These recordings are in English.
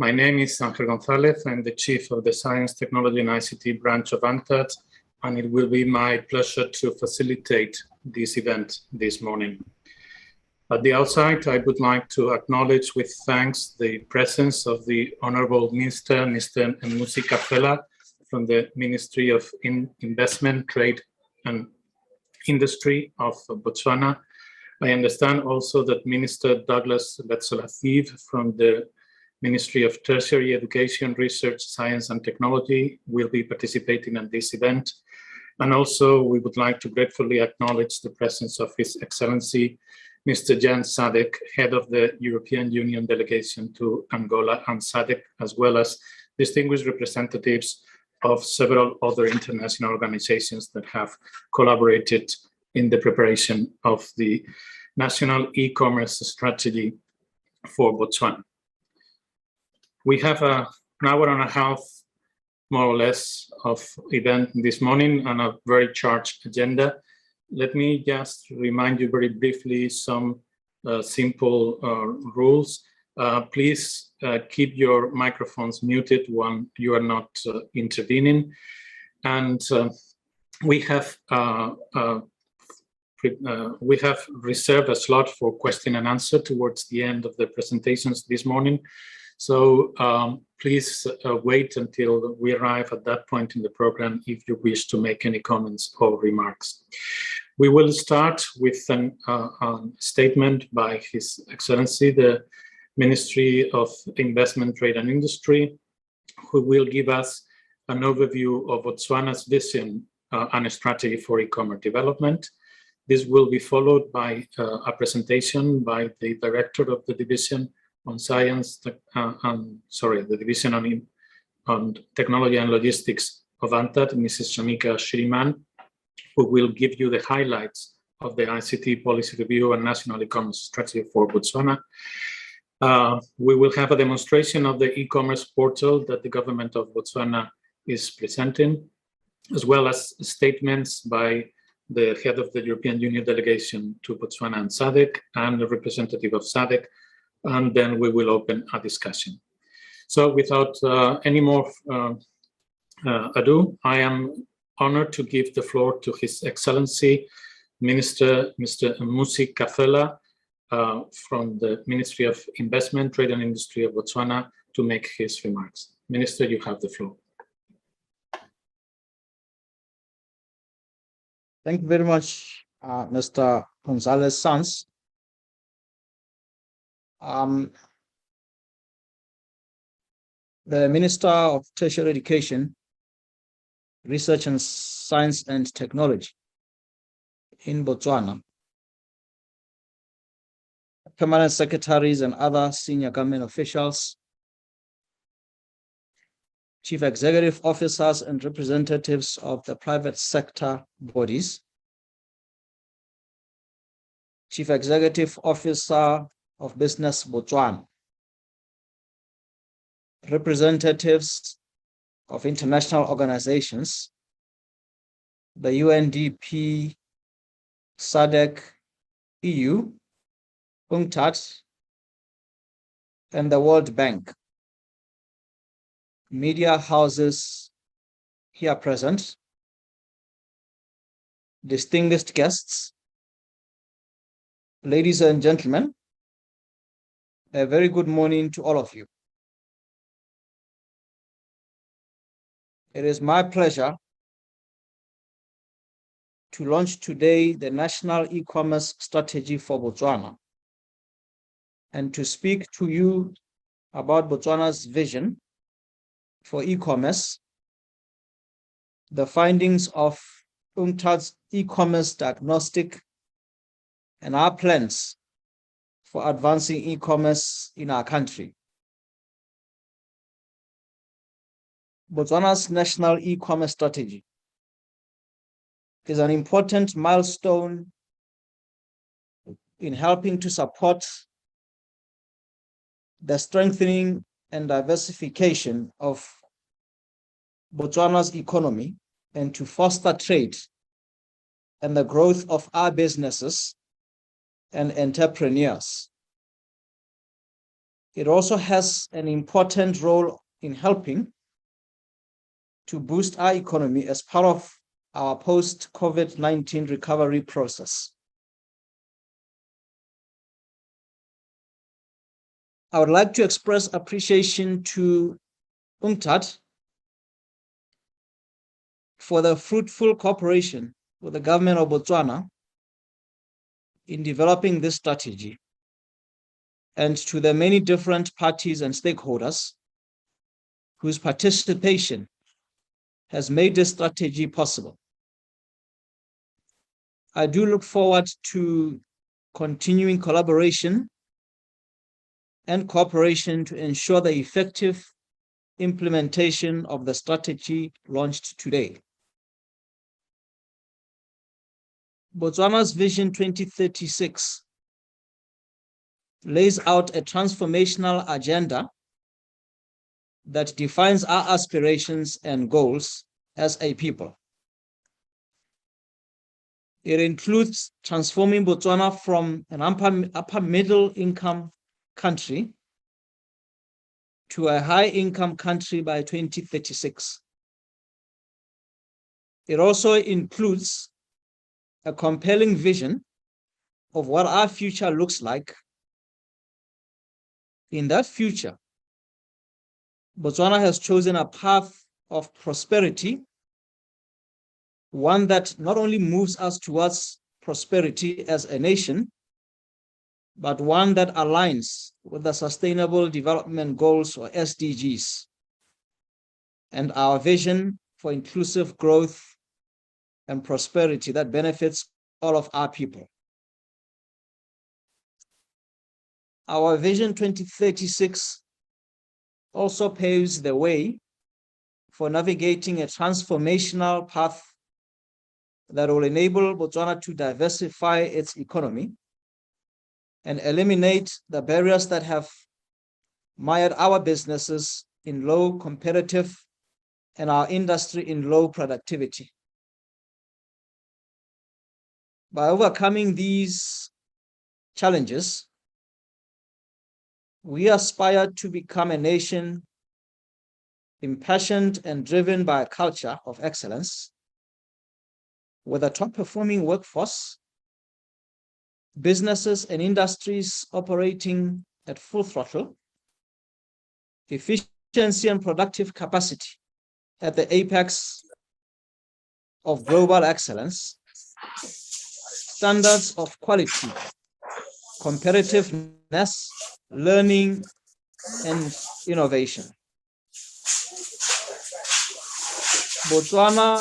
My name is Ángel González. I'm the Chief of the Science, Technology and ICT branch of UNCTAD, and it will be my pleasure to facilitate this event this morning. At the outset, I would like to acknowledge with thanks the presence of the Honorable Minister, Mr. Mmusi Kafela, from the Ministry of Investment, Trade and Industry of Botswana. I understand also that Minister Douglas Letsolathiv from the Ministry of Tertiary Education, Research, Science and Technology will be participating in this event. And also we would like to gratefully acknowledge the presence of His Excellency, Mr. Jan Sadek, Head of the European Union Delegation to Angola and SADC, as well as distinguished representatives of several other international organizations that have collaborated in the preparation of the National E-Commerce Strategy for Botswana. We have an hour and a half, more or less, of event this morning and a very charged agenda. Let me just remind you very briefly some simple rules. Please keep your microphones muted when you are not intervening. And we have reserved a slot for question and answer towards the end of the presentations this morning. So please wait until we arrive at that point in the program if you wish to make any comments or remarks. We will start with a statement by His Excellency, the Ministry of Investment, Trade and Industry, who will give us an overview of Botswana's vision and a strategy for e-commerce development. This will be followed by a presentation by the Director of the Division on Science, the Division on Technology and Logistics of UNCTAD, Mrs. Shamika Shriman, who will give you the highlights of the ICT Policy Review and National E-Commerce Strategy for Botswana. We will have a demonstration of the e-commerce portal that the Government of Botswana is presenting, as well as statements by the Head of the European Union Delegation to Botswana and SADC and the representative of SADC, and then we will open a discussion. So without any more ado, I am honored to give the floor to His Excellency, Minister Mr. Mmusi Kafela from the Ministry of Investment, Trade and Industry of Botswana to make his remarks. Minister, you have the floor. Thank you very much, Mr. Gonzalez Sanz. The Minister of Tertiary Education, Research and Science and Technology in Botswana, permanent secretaries and other senior government officials, chief executive officers and representatives of the private sector bodies, chief executive officer of Business Botswana, representatives of international organizations, the UNDP, SADC, EU, UNCTAD, and the World Bank, media houses here present, distinguished guests, ladies and gentlemen, a very good morning to all of you. It is my pleasure to launch today the National E-Commerce Strategy for Botswana and to speak to you about Botswana's vision for e-commerce, the findings of UNCTAD's e-commerce diagnostic, and our plans for advancing e-commerce in our country. Botswana's National E-Commerce Strategy is an important milestone in helping to support the strengthening and diversification of Botswana's economy and to foster trade and the growth of our businesses and entrepreneurs. It also has an important role in helping to boost our economy as part of our post-COVID-19 recovery process. I would like to express appreciation to UNCTAD for the fruitful cooperation with the government of Botswana in developing this strategy, and to the many different parties and stakeholders whose participation has made this strategy possible. I do look forward to continuing collaboration and cooperation to ensure the effective implementation of the strategy launched today. Botswana's Vision 2036 lays out a transformational agenda that defines our aspirations and goals as a people. It includes transforming Botswana from an upper middle income country to a high income country by 2036. It also includes a compelling vision of what our future looks like. In that future, Botswana has chosen a path of prosperity, one that not only moves us towards prosperity as a nation, but one that aligns with the Sustainable Development Goals, or SDGs, and our vision for inclusive growth and prosperity that benefits all of our people. Our Vision 2036 also paves the way for navigating a transformational path that will enable Botswana to diversify its economy and eliminate the barriers that have mired our businesses in low competitive and our industry in low productivity. By overcoming these challenges, we aspire to become a nation impassioned and driven by a culture of excellence, with a top-performing workforce, businesses and industries operating at full throttle, efficiency and productive capacity at the apex of global excellence, standards of quality, competitiveness, learning, and innovation. Botswana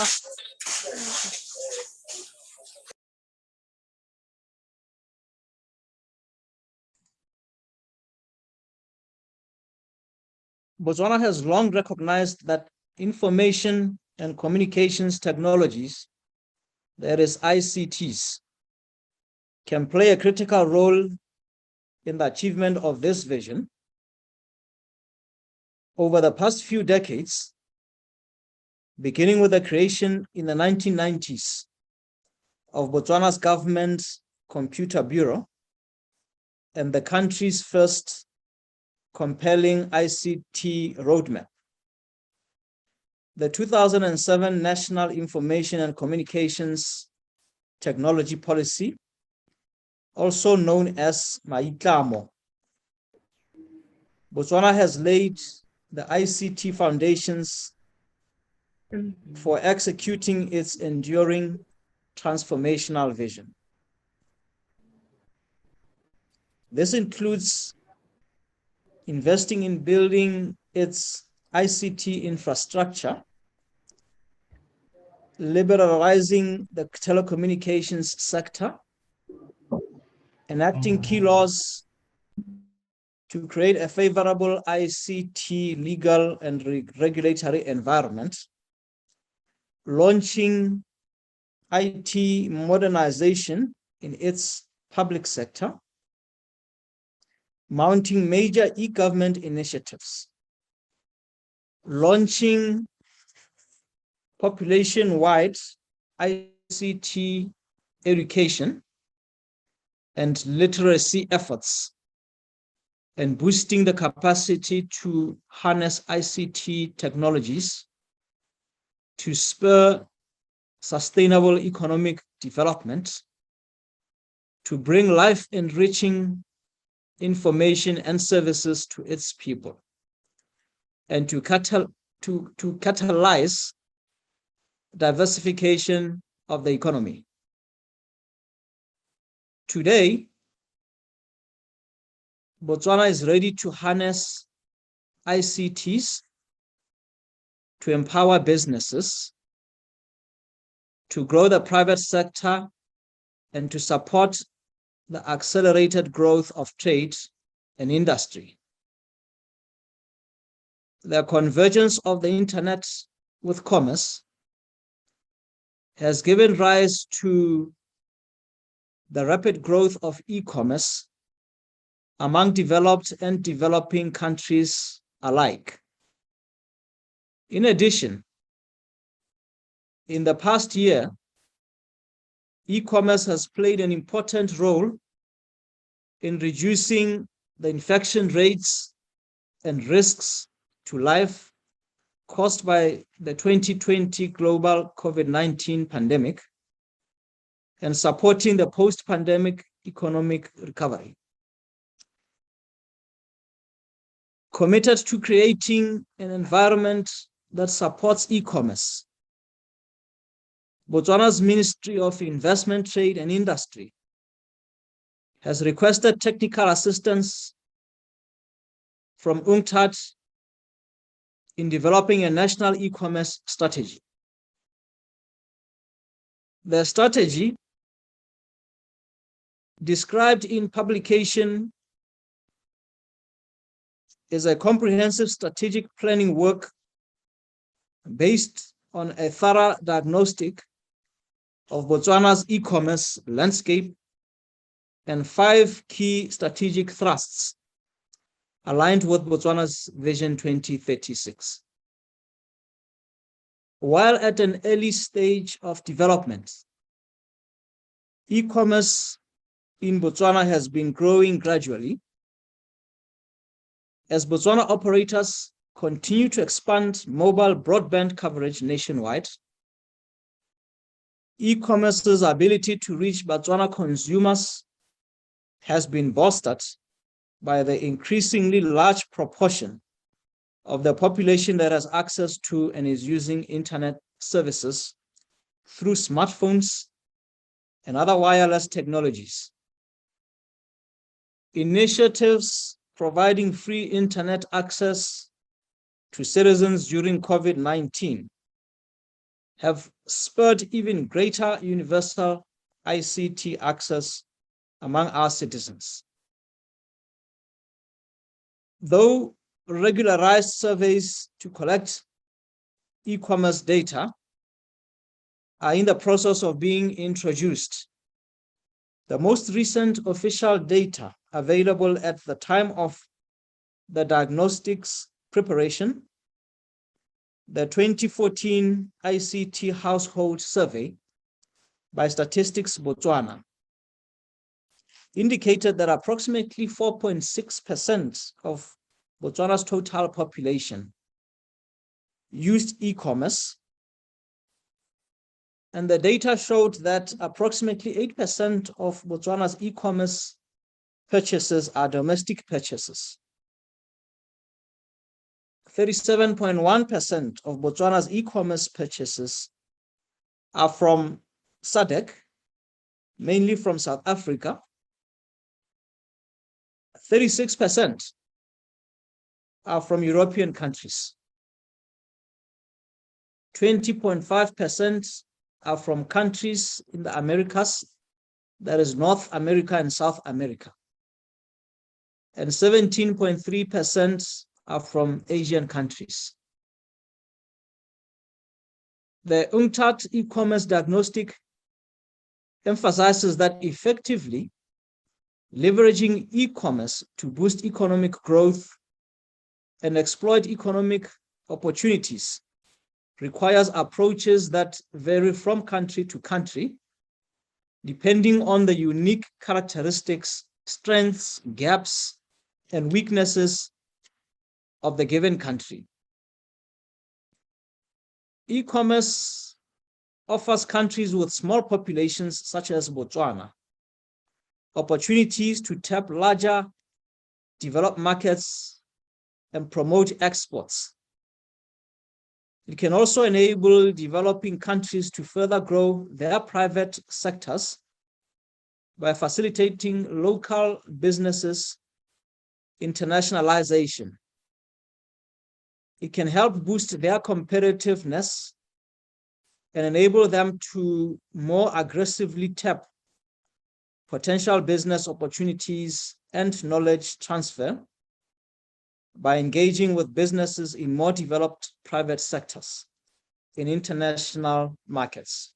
has long recognized that information and communications technologies, that is ICTs, can play a critical role in the achievement of this vision. Over the past few decades, beginning with the creation in the 1990s of Botswana's Government Computer Bureau and the country's first compelling ICT roadmap, the 2007 National Information and Communications Technology Policy, also known as Maitlamo. Botswana has laid the ICT foundations for executing its enduring transformational vision. This includes investing in building its ICT infrastructure, liberalizing the telecommunications sector, enacting key laws to create a favorable ICT legal and regulatory environment, launching IT modernization in its public sector, mounting major e-government initiatives, launching population-wide ICT education and literacy efforts, and boosting the capacity to harness ICT technologies to spur sustainable economic development, to bring life-enriching information and services to its people, and to catalyze diversification of the economy. Today, Botswana is ready to harness ICTs to empower businesses, to grow the private sector, and to support the accelerated growth of trade and industry. The convergence of the internet with commerce has given rise to the rapid growth of e-commerce among developed and developing countries alike. In addition, in the past year, e-commerce has played an important role in reducing the infection rates and risks to life caused by the 2020 global COVID-19 pandemic and supporting the post-pandemic economic recovery. Committed to creating an environment that supports e-commerce, Botswana's Ministry of Investment, Trade and Industry has requested technical assistance from UNCTAD in developing a national e-commerce strategy. The strategy, described in publication, is a comprehensive strategic planning work based on a thorough diagnostic of Botswana's e-commerce landscape and 5 key strategic thrusts aligned with Botswana's Vision 2036. While at an early stage of development, e-commerce in Botswana has been growing gradually as Botswana operators continue to expand mobile broadband coverage nationwide. E-commerce's ability to reach Botswana consumers has been bolstered by the increasingly large proportion of the population that has access to and is using internet services through smartphones and other wireless technologies. Initiatives providing free internet access to citizens during COVID-19 have spurred even greater universal ICT access among our citizens. Though regularized surveys to collect e-commerce data are in the process of being introduced, the most recent official data available at the time of the diagnostics preparation, the 2014 ICT Household Survey by Statistics Botswana, indicated that approximately 4.6% of Botswana's total population used e-commerce, and the data showed that approximately 8% of Botswana's e-commerce purchases are domestic purchases. 37.1% of Botswana's e-commerce purchases are from SADC, mainly from South Africa. 36% are from European countries. 20.5% are from countries in the Americas, that is North America and South America. And 17.3% are from Asian countries. The UNCTAD e-commerce diagnostic emphasizes that effectively leveraging e-commerce to boost economic growth and exploit economic opportunities requires approaches that vary from country to country, depending on the unique characteristics, strengths, gaps, and weaknesses of the given country. E-commerce offers countries with small populations such as Botswana opportunities to tap larger developed markets and promote exports. It can also enable developing countries to further grow their private sectors by facilitating local businesses internationalization. It can help boost their competitiveness and enable them to more aggressively tap potential business opportunities and knowledge transfer by engaging with businesses in more developed private sectors in international markets.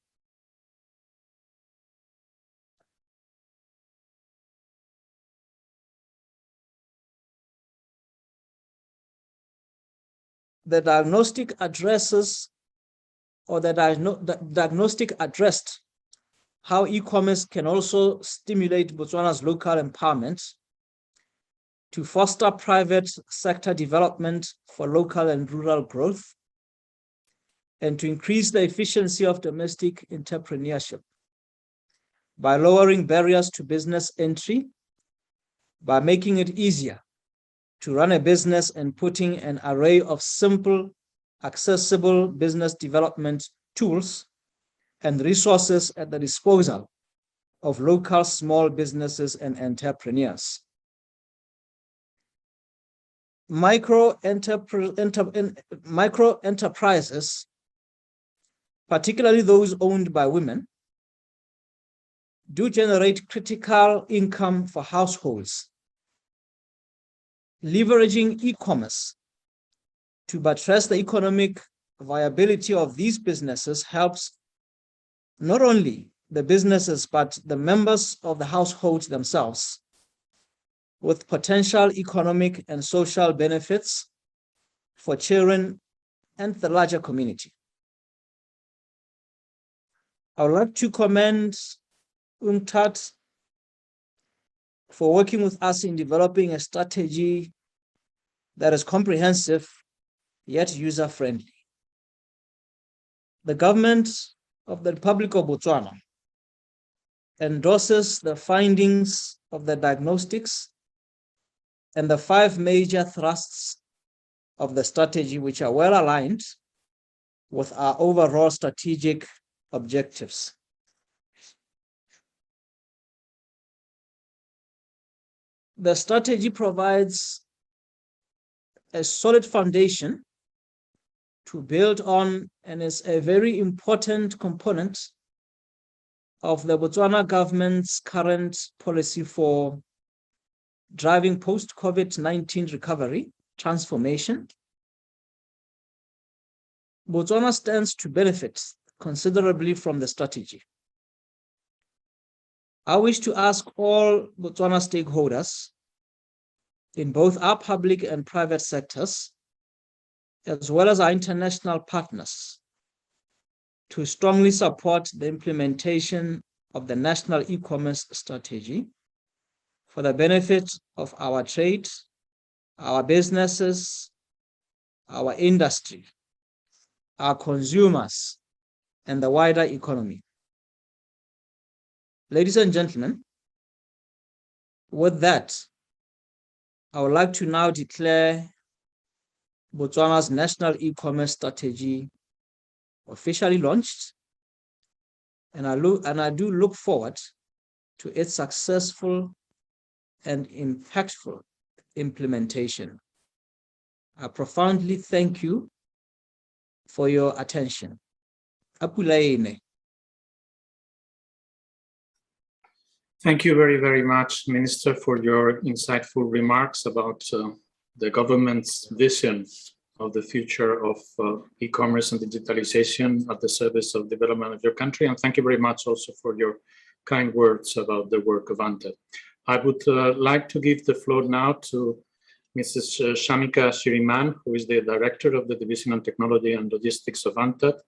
The diagnostic addresses, or the diagnostic addressed how e-commerce can also stimulate Botswana's local empowerment to foster private sector development for local and rural growth, and to increase the efficiency of domestic entrepreneurship by lowering barriers to business entry, by making it easier to run a business and putting an array of simple, accessible business development tools and resources at the disposal of local small businesses and entrepreneurs. Micro enterprises, particularly those owned by women, do generate critical income for households. Leveraging e-commerce to buttress the economic viability of these businesses helps not only the businesses, but the members of the households themselves, with potential economic and social benefits for children and the larger community. I would like to commend UNCTAD for working with us in developing a strategy that is comprehensive yet user-friendly. The government of the Republic of Botswana endorses the findings of the diagnostics and the 5 major thrusts of the strategy, which are well aligned with our overall strategic objectives. The strategy provides a solid foundation to build on and is a very important component of the Botswana government's current policy for driving post-COVID-19 recovery, transformation. Botswana stands to benefit considerably from the strategy. I wish to ask all Botswana stakeholders in both our public and private sectors, as well as our international partners, to strongly support the implementation of the national e-commerce strategy for the benefit of our trade, our businesses, our industry, our consumers, and the wider economy. Ladies and gentlemen, with that, I would like to now declare Botswana's national e-commerce strategy officially launched, and I do look forward to its successful and impactful implementation. I profoundly thank you for your attention. Apulaine. Thank you very, very much, Minister, for your insightful remarks about the government's vision of the future of e-commerce and digitalization at the service of development of your country. And thank you very much also for your kind words about the work of UNCTAD. I would like to give the floor now to Mrs. Shamika Shiriman, who is the Director of the Division on Technology and Logistics of UNCTAD,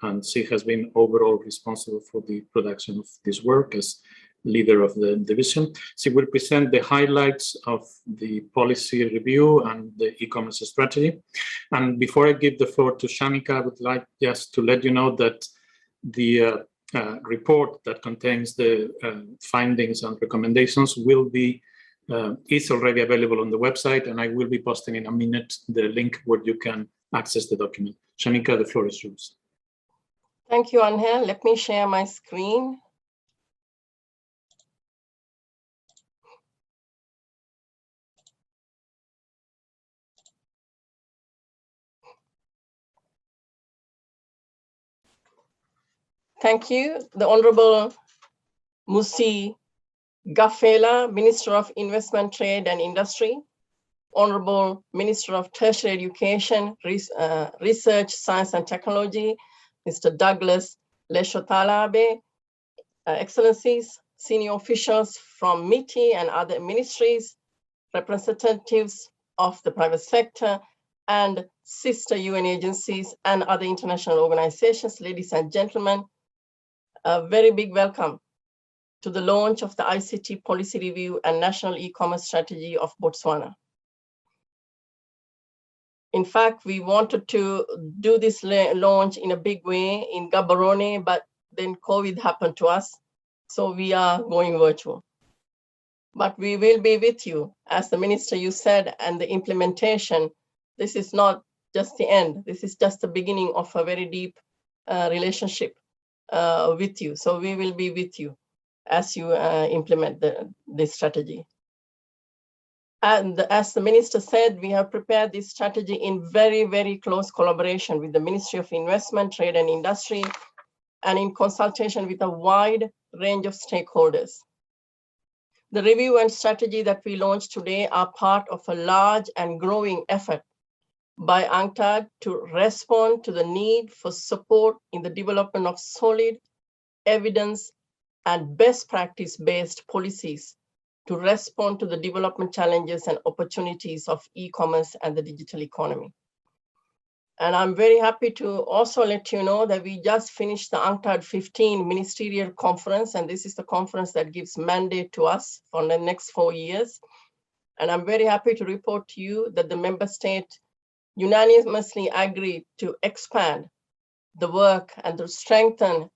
and she has been overall responsible for the production of this work, as leader of the division. She will present the highlights of the policy review and the e-commerce strategy. And before I give the floor to Shanika, I would like just to let you know that the report that contains the findings and recommendations is already available on the website, and I will be posting in a minute the link where you can access the document. Shanika, the floor is yours. Thank you, Angel. Let me share my screen. Thank you. The Honorable Musi Gafela, Minister of Investment, Trade and Industry, Honorable Minister of Tertiary Education, Research, Science and Technology, Mr. Douglas Leshotalabe, Excellencies, senior officials from MITI and other ministries, representatives of the private sector, and sister UN agencies and other international organizations, ladies and gentlemen, a very big welcome to the launch of the ICT Policy Review and National E-Commerce Strategy of Botswana. In fact, we wanted to do this launch in a big way in Gaborone, but then COVID happened to us, so we are going virtual. But we will be with you, as the minister you said, and the implementation. This is not just the end. This is just the beginning of a very deep relationship with you. So we will be with you as you implement this strategy. And as the minister said, we have prepared this strategy in very, very close collaboration with the Ministry of Investment, Trade and Industry, and in consultation with a wide range of stakeholders. The review and strategy that we launched today are part of a large and growing effort by UNCTAD to respond to the need for support in the development of solid evidence and best practice-based policies to respond to the development challenges and opportunities of e-commerce and the digital economy. And I'm very happy to also let you know that we just finished the UNCTAD 15 Ministerial Conference, and this is the conference that gives mandate to us for the next 4 years. And I'm very happy to report to you that the member state unanimously agreed to expand the work and to strengthen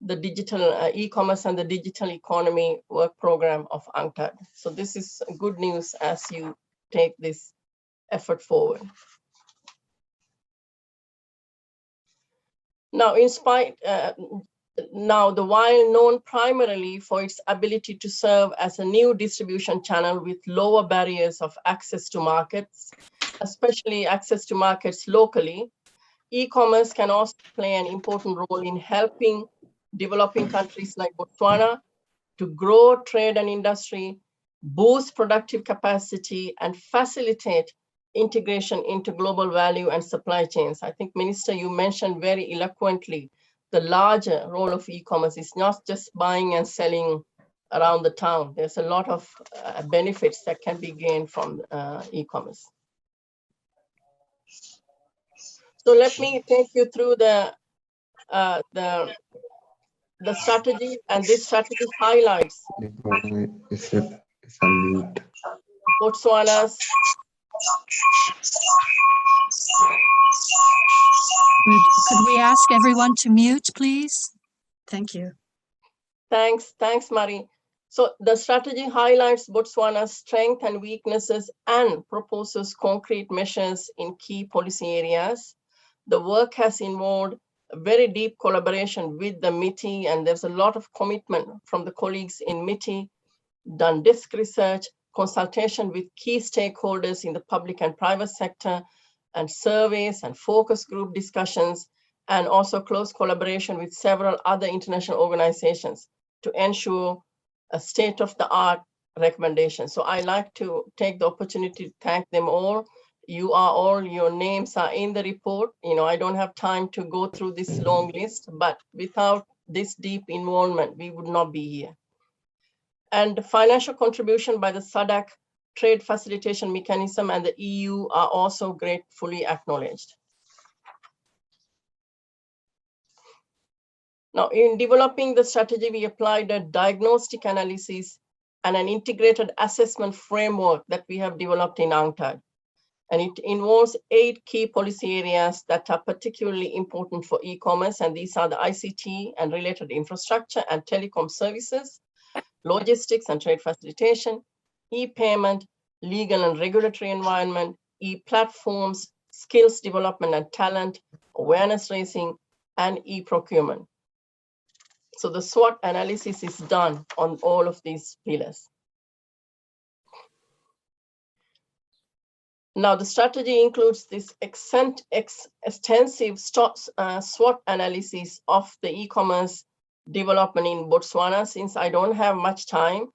the digital e-commerce and the digital economy work program of UNCTAD. So this is good news as you take this effort forward. Now, the while known primarily for its ability to serve as a new distribution channel with lower barriers of access to markets, especially access to markets locally, e-commerce can also play an important role in helping developing countries like Botswana to grow trade and industry, boost productive capacity, and facilitate integration into global value and supply chains. I think, Minister, you mentioned very eloquently the larger role of e-commerce is not just buying and selling around the town. There's a lot of benefits that can be gained from e-commerce. So let me take you through the strategy, and this strategy highlights Botswana's Could we ask everyone to mute, please? Thank you. Thanks, Marie. So the strategy highlights Botswana's strengths and weaknesses and proposes concrete measures in key policy areas. The work has involved a very deep collaboration with the MITI, and there's a lot of commitment from the colleagues in MITI, done desk research, consultation with key stakeholders in the public and private sector, and surveys and focus group discussions, and also close collaboration with several other international organizations to ensure a state-of-the-art recommendation. So I like to take the opportunity to thank them all. Your names are in the report. I don't have time to go through this long list, but without this deep involvement, we would not be here. And financial contribution by the SADC Trade Facilitation Mechanism and the EU are also gratefully acknowledged. Now, in developing the strategy, we applied a diagnostic analysis and an integrated assessment framework that we have developed in UNCTAD. And it involves 8 key policy areas that are particularly important for e-commerce. And these are the ICT and related infrastructure and telecom services, logistics and trade facilitation, e-payment, legal and regulatory environment, e-platforms, skills development and talent, awareness raising, and e-procurement. So the SWOT analysis is done on all of these pillars. Now, the strategy includes this extensive SWOT analysis of the e-commerce development in Botswana. Since I don't have much time,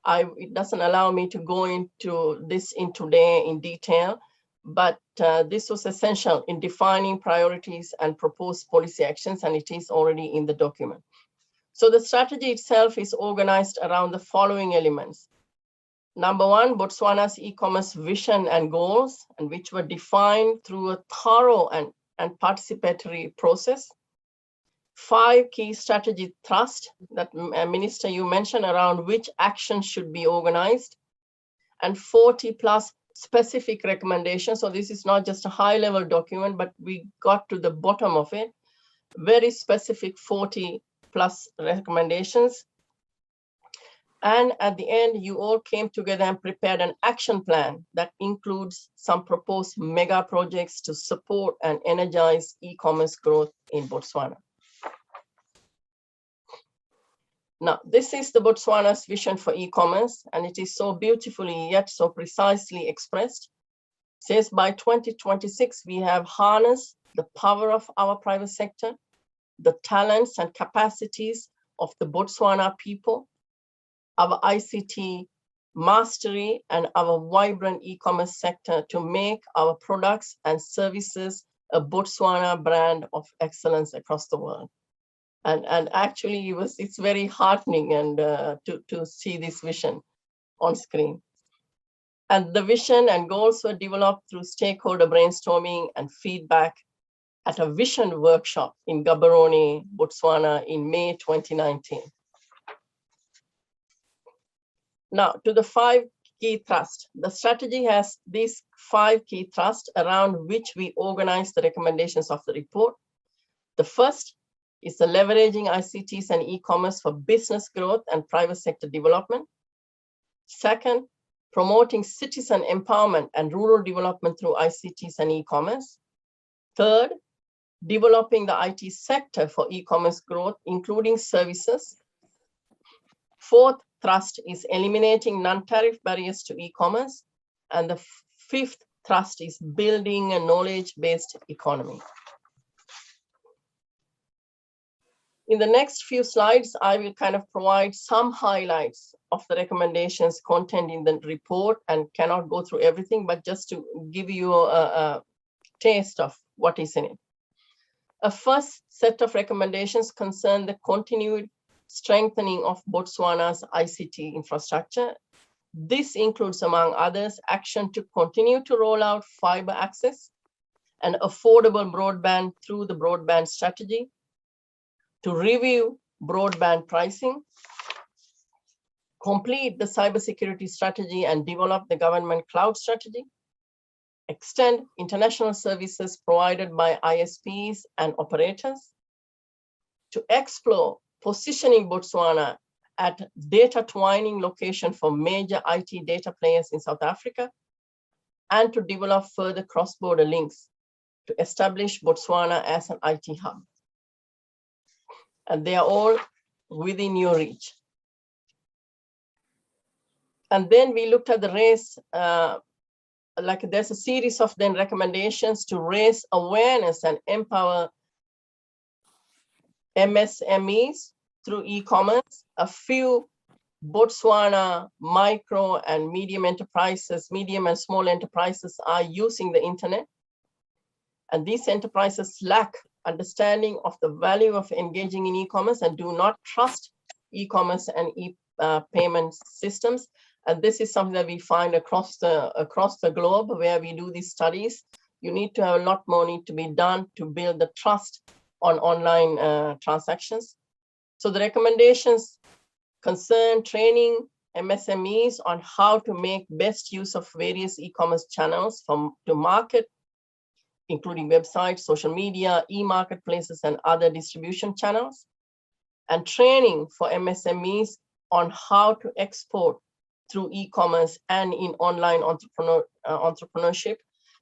it doesn't allow me to go into this today in detail, but this was essential in defining priorities and proposed policy actions, and it is already in the document. So the strategy itself is organized around the following elements. Number 1, Botswana's e-commerce vision and goals, and which were defined through a thorough and participatory process. 5 key strategy thrusts that, Minister, you mentioned, around which actions should be organized, and 40+ specific recommendations. So this is not just a high-level document, but we got to the bottom of it. Very specific 40+ recommendations. And at the end, you all came together and prepared an action plan that includes some proposed mega projects to support and energize e-commerce growth in Botswana. Now, this is the Botswana's vision for e-commerce, and it is so beautifully yet so precisely expressed. It says by 2026, we have harnessed the power of our private sector, the talents and capacities of the Botswana people, our ICT mastery, and our vibrant e-commerce sector to make our products and services a Botswana brand of excellence across the world. And actually, it's very heartening and to see this vision on screen. And the vision and goals were developed through stakeholder brainstorming and feedback at a vision workshop in Gaborone, Botswana in May 2019. Now, to the 5 key thrusts. The strategy has these 5 key thrusts around which we organize the recommendations of the report. The first is the leveraging ICTs and e-commerce for business growth and private sector development. Second, promoting citizen empowerment and rural development through ICTs and e-commerce. Third, developing the IT sector for e-commerce growth, including services. Fourth thrust is eliminating non-tariff barriers to e-commerce. And the 5th thrust is building a knowledge-based economy. In the next few slides, I will kind of provide some highlights of the recommendations contained in the report, and cannot go through everything, but just to give you a taste of what is in it. A first set of recommendations concern the continued strengthening of Botswana's ICT infrastructure. This includes, among others, action to continue to roll out fiber access and affordable broadband through the broadband strategy, to review broadband pricing, complete the cybersecurity strategy and develop the government cloud strategy, extend international services provided by ISPs and operators, to explore positioning Botswana at data twining location for major IT data players in South Africa, and to develop further cross-border links to establish Botswana as an IT hub. And they are all within your reach. And then we looked at the raise, like there's a series of then recommendations to raise awareness and empower MSMEs through e-commerce. A few Botswana micro and medium enterprises, medium and small enterprises are using the internet. And these enterprises lack understanding of the value of engaging in e-commerce and do not trust e-commerce and payment systems. And this is something that we find across the globe where we do these studies. You need to have a lot more need to be done to build the trust on online transactions. So the recommendations concern training MSMEs on how to make best use of various e-commerce channels to market, including websites, social media, e-marketplaces, and other distribution channels, and training for MSMEs on how to export through e-commerce and in online entrepreneurship.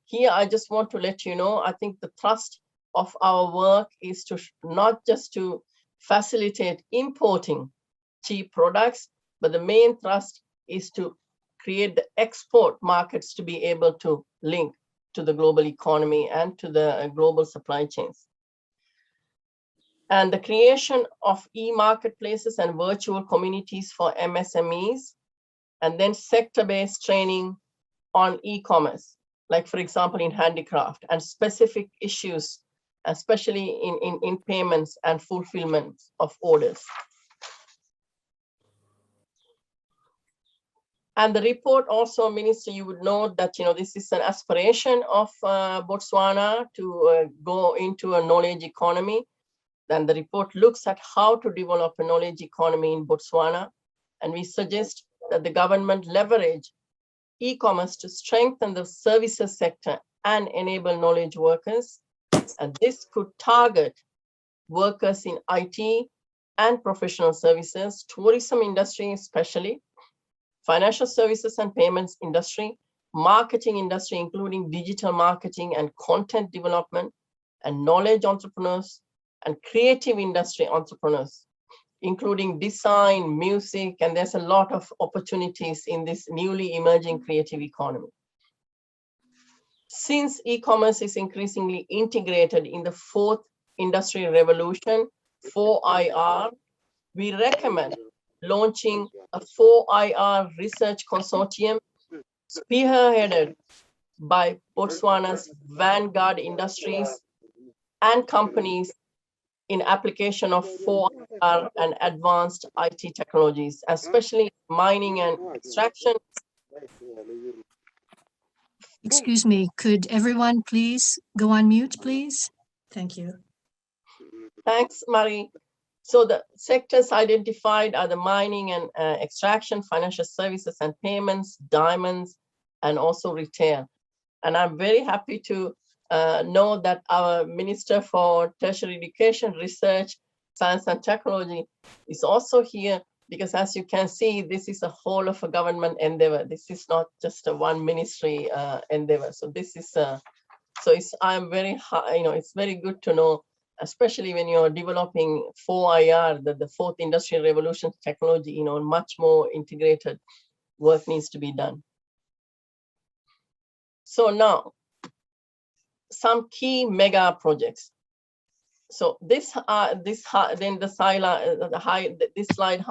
Here, I just want to let you know, I think the thrust of our work is to not just to facilitate importing cheap products, but the main thrust is to create the export markets to be able to link to the global economy and to the global supply chains. And the creation of e-marketplaces and virtual communities for MSMEs, and then sector-based training on e-commerce, like for example, in handicraft, and specific issues, especially in payments and fulfillment of orders. And the report also, Minister, you would know that this is an aspiration of Botswana to go into a knowledge economy. Then the report looks at how to develop a knowledge economy in Botswana. And we suggest that the government leverage e-commerce to strengthen the services sector and enable knowledge workers. And this could target workers in IT and professional services, tourism industry especially, financial services and payments industry, marketing industry, including digital marketing and content development, and knowledge entrepreneurs and creative industry entrepreneurs, including design, music, and there's a lot of opportunities in this newly emerging creative economy. Since e-commerce is increasingly integrated in the fourth industrial revolution, 4IR, we recommend launching a 4IR research consortium spearheaded by Botswana's vanguard industries and companies in application of 4IR and advanced IT technologies, especially mining and extraction. Excuse me, could everyone please go on mute, please? Thank you. Thanks, Marie. So the sectors identified are the mining and extraction, financial services and payments, diamonds, and also retail. And I'm very happy to know that our Minister for Tertiary Education, Research, Science and Technology is also here, because as you can see, this is a whole of a government endeavor. This is not just a one ministry endeavor. So this is, I'm very, it's very good to know, especially when you're developing 4IR, the fourth industrial revolution technology, much more integrated work needs to be done. So now, some key mega projects. So this slide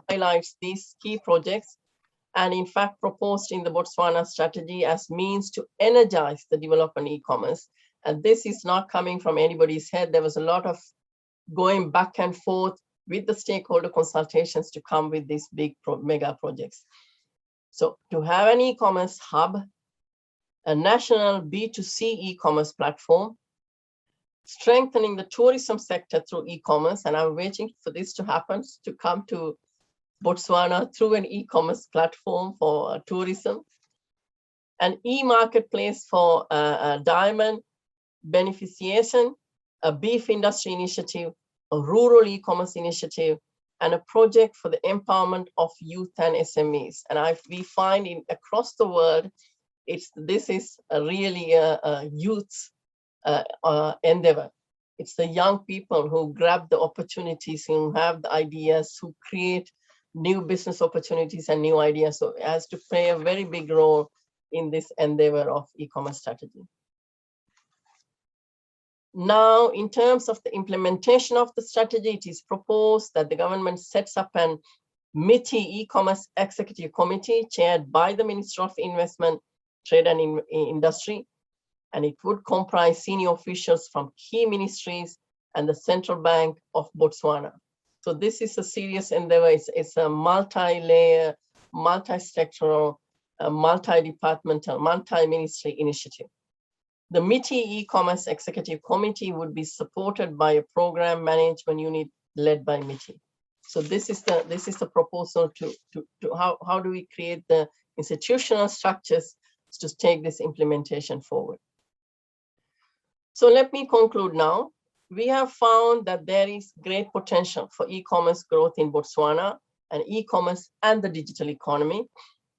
highlights these key projects, and in fact proposed in the Botswana strategy as means to energize the development e-commerce. And this is not coming from anybody's head. There was a lot of going back and forth with the stakeholder consultations to come with these big mega projects. So to have an e-commerce hub, a national B2C e-commerce platform, strengthening the tourism sector through e-commerce, and I'm waiting for this to happen, to come to Botswana through an e-commerce platform for tourism, an e-marketplace for diamond beneficiation, a beef industry initiative, a rural e-commerce initiative, and a project for the empowerment of youth and SMEs. And we find across the world, this is really a youth endeavor. It's the young people who grab the opportunities, who have the ideas, who create new business opportunities and new ideas. So it has to play a very big role in this endeavor of e-commerce strategy. Now, in terms of the implementation of the strategy, it is proposed that the government sets up an MITI e-commerce executive committee chaired by the Minister of Investment, Trade and Industry, and it would comprise senior officials from key ministries and the Central Bank of Botswana. So this is a serious endeavor. It's a multi-layer, multi-sectoral, multi-departmental, multi-ministry initiative. The MITI e-commerce executive committee would be supported by a program management unit led by MITI. So this is the proposal to how do we create the institutional structures to take this implementation forward. So let me conclude now. We have found that there is great potential for e-commerce growth in Botswana, and e-commerce and the digital economy.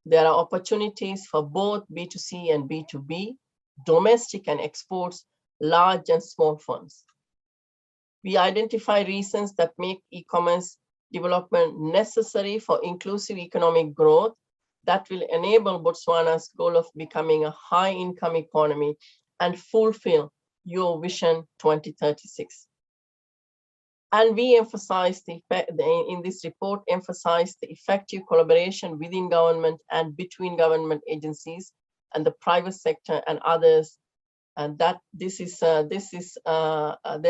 There are opportunities for both B2C and B2B, domestic and exports, large and small firms. We identify reasons that make e-commerce development necessary for inclusive economic growth that will enable Botswana's goal of becoming a high-income economy and fulfill your Vision 2036. And we emphasize in this report, emphasize the effective collaboration within government and between government agencies and the private sector and others. And that there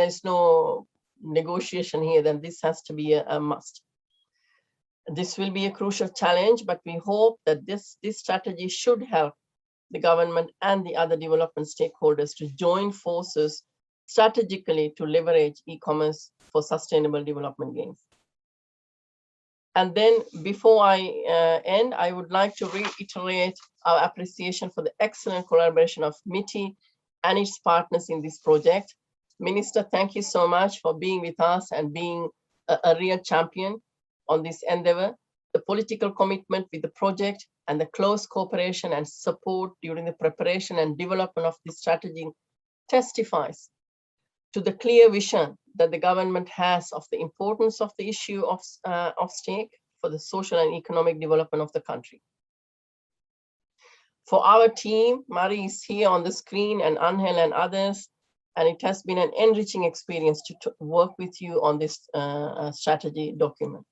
is no negotiation here, then this has to be a must. This will be a crucial challenge, but we hope that this strategy should help the government and the other development stakeholders to join forces strategically to leverage e-commerce for sustainable development gains. And then before I end, I would like to reiterate our appreciation for the excellent collaboration of MITI and its partners in this project. Minister, thank you so much for being with us and being a real champion on this endeavor. The political commitment with the project and the close cooperation and support during the preparation and development of this strategy testifies to the clear vision that the government has of the importance of the issue of stake for the social and economic development of the country. For our team, Marie is here on the screen, and Angel and others, and it has been an enriching experience to work with you on this strategy document.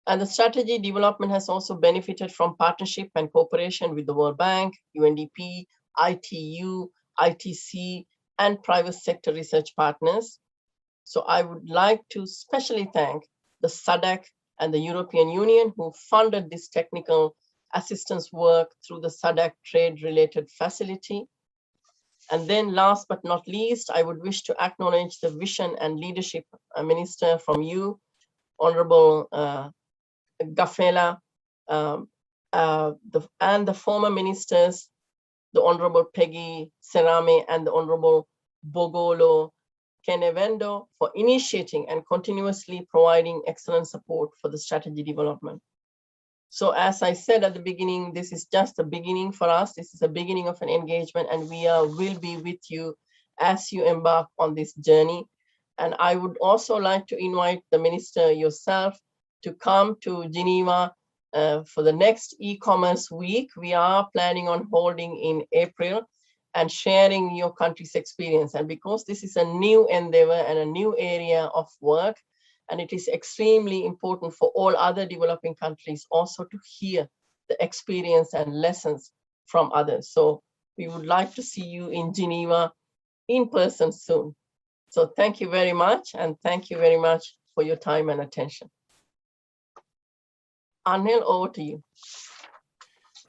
And the strategy development has also benefited from partnership and cooperation with the World Bank, UNDP, ITU, ITC, and private sector research partners. So I would like to especially thank the SADC and the European Union who funded this technical assistance work through the SADC Trade Related Facility. And then last but not least, I would wish to acknowledge the vision and leadership minister from you, Honorable Gafela, and the former ministers, the Honorable Peggy Serame and the Honorable Bogolo Kenevendo, for initiating and continuously providing excellent support for the strategy development. So as I said at the beginning, this is just a beginning for us. This is a beginning of an engagement, and we will be with you as you embark on this journey. And I would also like to invite the minister yourself to come to Geneva for the next e-commerce week. We are planning on holding in April and sharing your country's experience. And because this is a new endeavor and a new area of work, and it is extremely important for all other developing countries also to hear the experience and lessons from others. So we would like to see you in Geneva in person soon. So thank you very much, and thank you very much for your time and attention. Anil, over to you.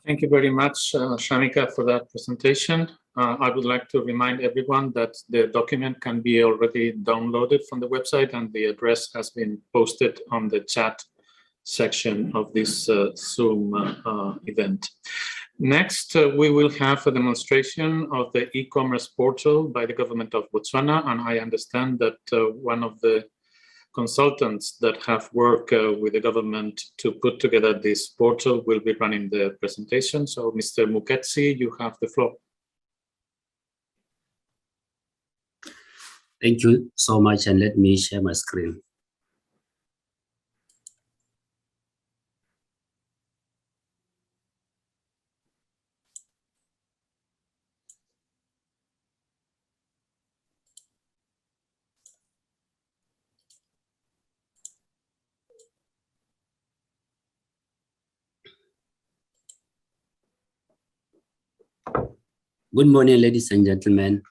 Thank you very much, Shamika, for that presentation. I would like to remind everyone that the document can be already downloaded from the website, and the address has been posted on the chat section of this Zoom event. Next, we will have a demonstration of the e-commerce portal by the Government of Botswana, and I understand that one of the consultants that have worked with the government to put together this portal will be running the presentation. So Mr. Muketsi, you have the floor. Thank you so much, and let me share my screen. Good morning, ladies and gentlemen.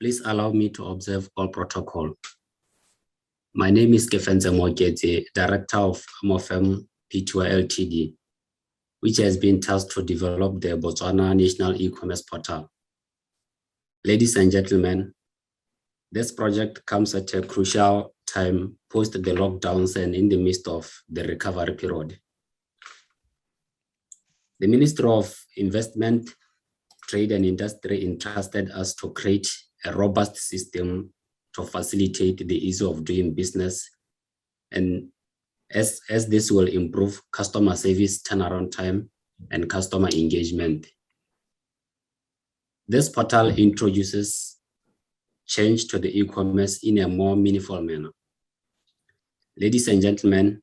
Please allow me to observe all protocol. My name is Kefenze Mogete, Director of Amofem P2I Ltd, which has been tasked to develop the Botswana National E-Commerce Portal. Ladies and gentlemen, This project comes at a crucial time post the lockdowns and in the midst of the recovery period. The Ministry of Investment, Trade and Industry entrusted us to create a robust system to facilitate the ease of doing business, and as this will improve customer service turnaround time and customer engagement. This portal introduces change to the e-commerce in a more meaningful manner. Ladies and gentlemen,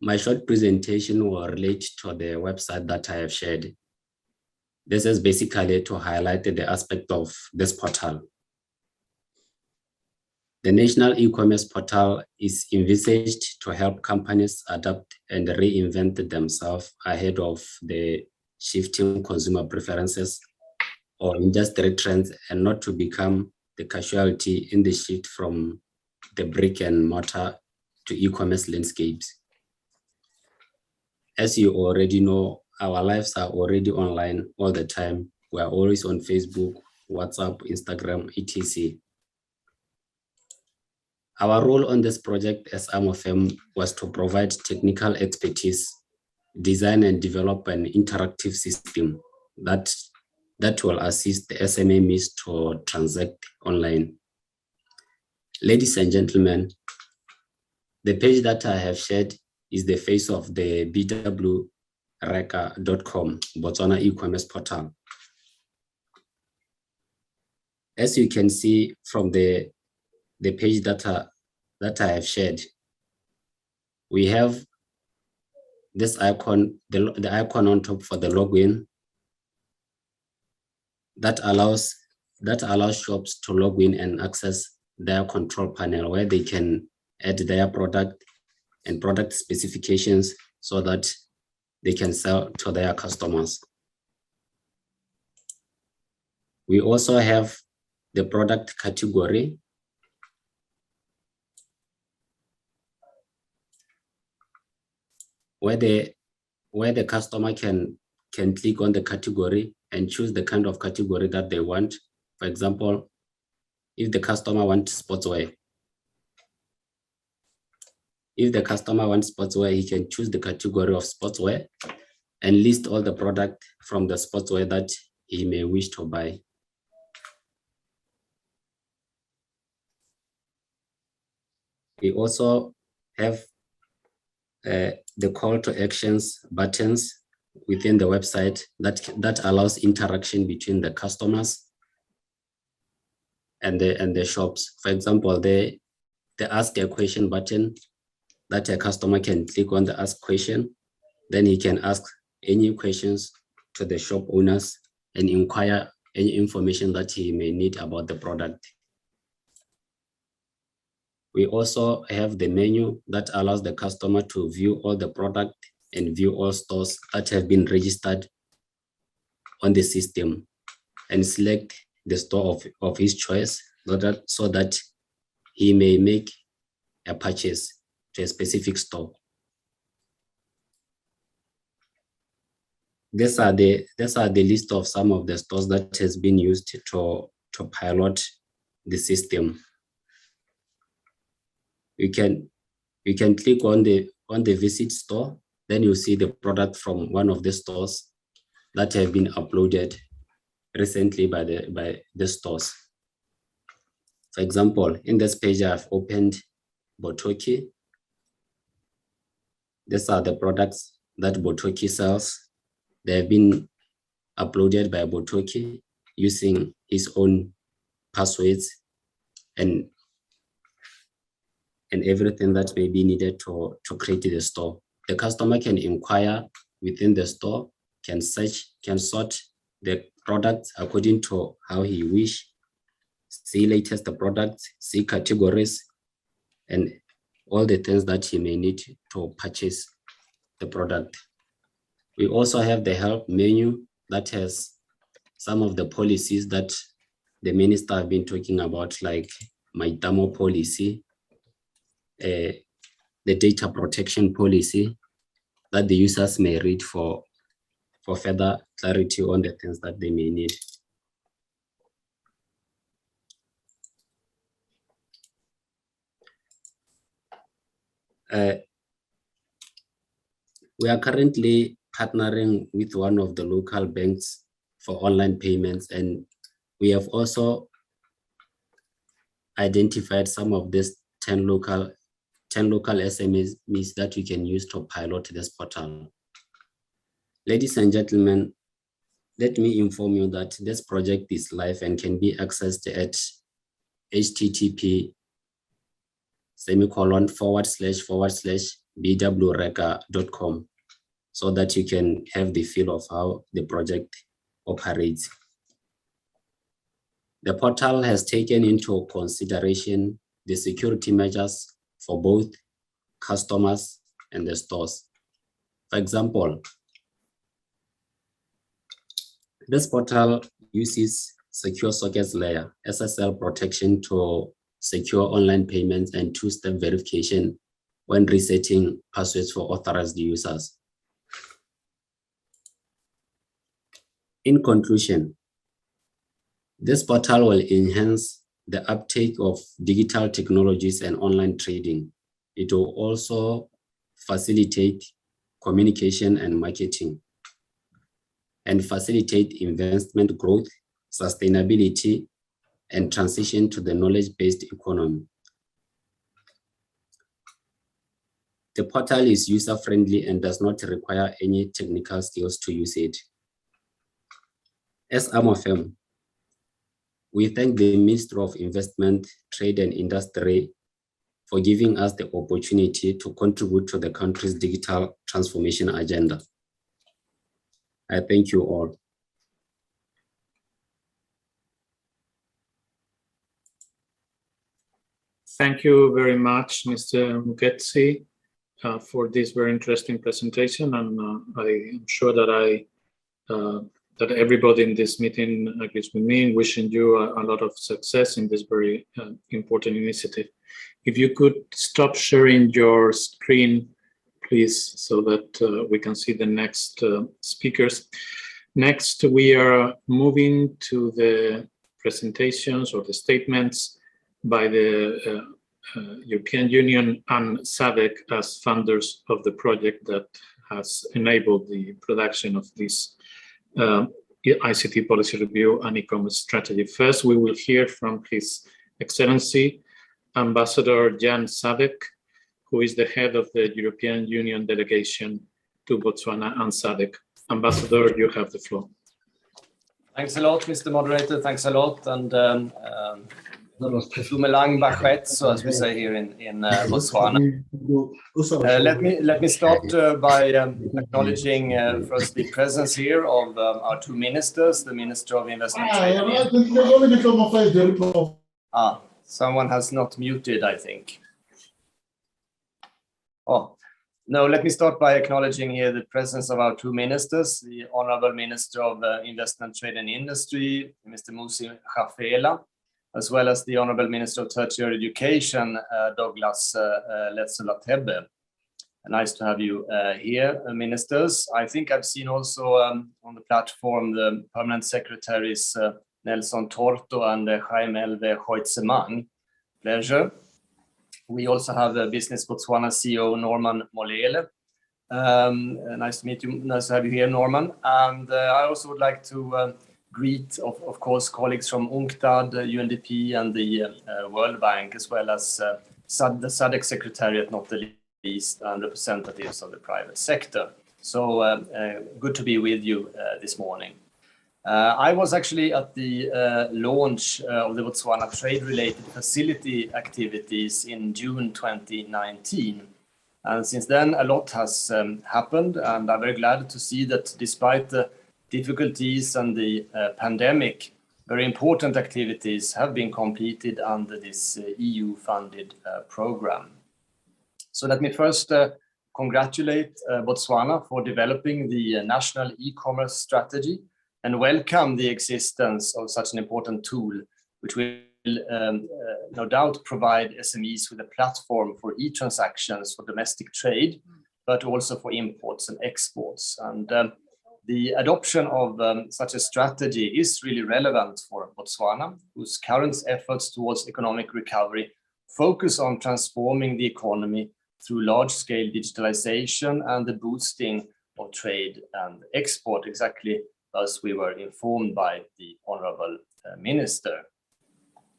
my short presentation will relate to the website that I have shared. This is basically to highlight the aspect of this portal. The National E-commerce Portal is envisaged to help companies adapt and reinvent themselves ahead of the shifting consumer preferences or industry trends, and not to become the casualty in the shift from the brick and mortar to e-commerce landscapes. As you already know, our lives are already online all the time. We are always on Facebook, WhatsApp, Instagram, etc. Our role on this project as AMOFM was to provide technical expertise, design and develop an interactive system that will assist the SMEs to transact online. Ladies and gentlemen, the page that I have shared is the face of the bwreka.com, Botswana e-commerce portal. As you can see from the page that I have shared, we have this icon, the icon on top for the login that allows shops to log in and access their control panel, where they can add their product and product specifications so that they can sell to their customers. We also have the product category, where the customer can click on the category and choose the kind of category that they want. For example, if the customer wants sportswear, he can choose the category of sportswear and list all the product from the sportswear that he may wish to buy. We also have the call to actions buttons within the website that allows interaction between the customers and the shops. For example, the ask a question button that a customer can click on the ask question, then he can ask any questions to the shop owners and inquire any information that he may need about the product. We also have the menu that allows the customer to view all the product and view all stores that have been registered on the system and select the store of his choice so that he may make a purchase to a specific store. These are the list of some of the stores that has been used to pilot the system. You can click on the visit store, then you see the product from one of the stores that have been uploaded recently by the stores. For example, in this page I've opened Botoki. These are the products that Botoki sells. They have been uploaded by Botoki using his own passwords and everything that may be needed to create the store. The customer can inquire within the store, can sort the products according to how he wish, see latest products, see categories, and all the things that he may need to purchase the product. We also have the help menu that has some of the policies that the minister have been talking about, like Maitamo policy, the data protection policy that the users may read for further clarity on the things that they may need. We are currently partnering with one of the local banks for online payments, and we have also identified some of these 10 local SMEs that you can use to pilot this portal. Ladies and gentlemen, let me inform you that this project is live and can be accessed at http://bwreka.com, so that you can have the feel of how the project operates. The portal has taken into consideration the security measures for both customers and the stores. For example, this portal uses secure sockets layer, SSL protection to secure online payments, and two-step verification when resetting passwords for authorized users. In conclusion, this portal will enhance the uptake of digital technologies and online trading. It will also facilitate communication and marketing, and facilitate investment growth, sustainability, and transition to the knowledge-based economy. The portal is user-friendly and does not require any technical skills to use it. As AMOFM, we thank the Ministry of Investment, Trade and Industry for giving us the opportunity to contribute to the country's digital transformation agenda. I thank you all. Thank you very much, Mr. Muketsi, for this very interesting presentation, and I am sure that that everybody in this meeting agrees with me in wishing you a lot of success in this very important initiative. If you could stop sharing your screen, please, so that we can see the next speakers. Next, we are moving to the presentations or the statements by the European Union and SADC as funders of the project that has enabled the production of this ICT policy review and e-commerce strategy. First, we will hear from His Excellency Ambassador Jan Sadek, who is the head of the European Union delegation to Botswana and SADC. Ambassador, you have the floor. Thanks a lot, Mr. Moderator. Thanks a lot. And Fumelang Bachetso, as we say here in Botswana. Let me start by acknowledging first the presence here of our two ministers, the Minister of Investment Trade. Someone has not muted, I think. Oh, no, let me start by acknowledging here the presence of our two ministers, the Honorable Minister of Investment, Trade and Industry, Mr. Musi Khafela, as well as the Honorable Minister of Tertiary Education, Douglas Letsolatebe. Nice to have you here, ministers. I think I've seen also on the platform the Permanent Secretaries Nelson Torto and Jaime Elve Hoitsemang. Pleasure. We also have the Business Botswana CEO Norman Molele. Nice to meet you. Nice to have you here, Norman. And I also would like to greet, of course, colleagues from UNCTAD, UNDP, and the World Bank, as well as the SADC Secretariat, not the least, and representatives of the private sector. So good to be with you this morning. I was actually at the launch of the Botswana Trade Related Facility activities in June 2019. And since then, a lot has happened, and I'm very glad to see that despite the difficulties and the pandemic, very important activities have been completed under this EU-funded program. So let me first congratulate Botswana for developing the national e-commerce strategy and welcome the existence of such an important tool, which will no doubt provide SMEs with a platform for e-transactions for domestic trade, but also for imports and exports. And the adoption of such a strategy is really relevant for Botswana, whose current efforts towards economic recovery focus on transforming the economy through large-scale digitalization and the boosting of trade and export, exactly as we were informed by the Honorable Minister.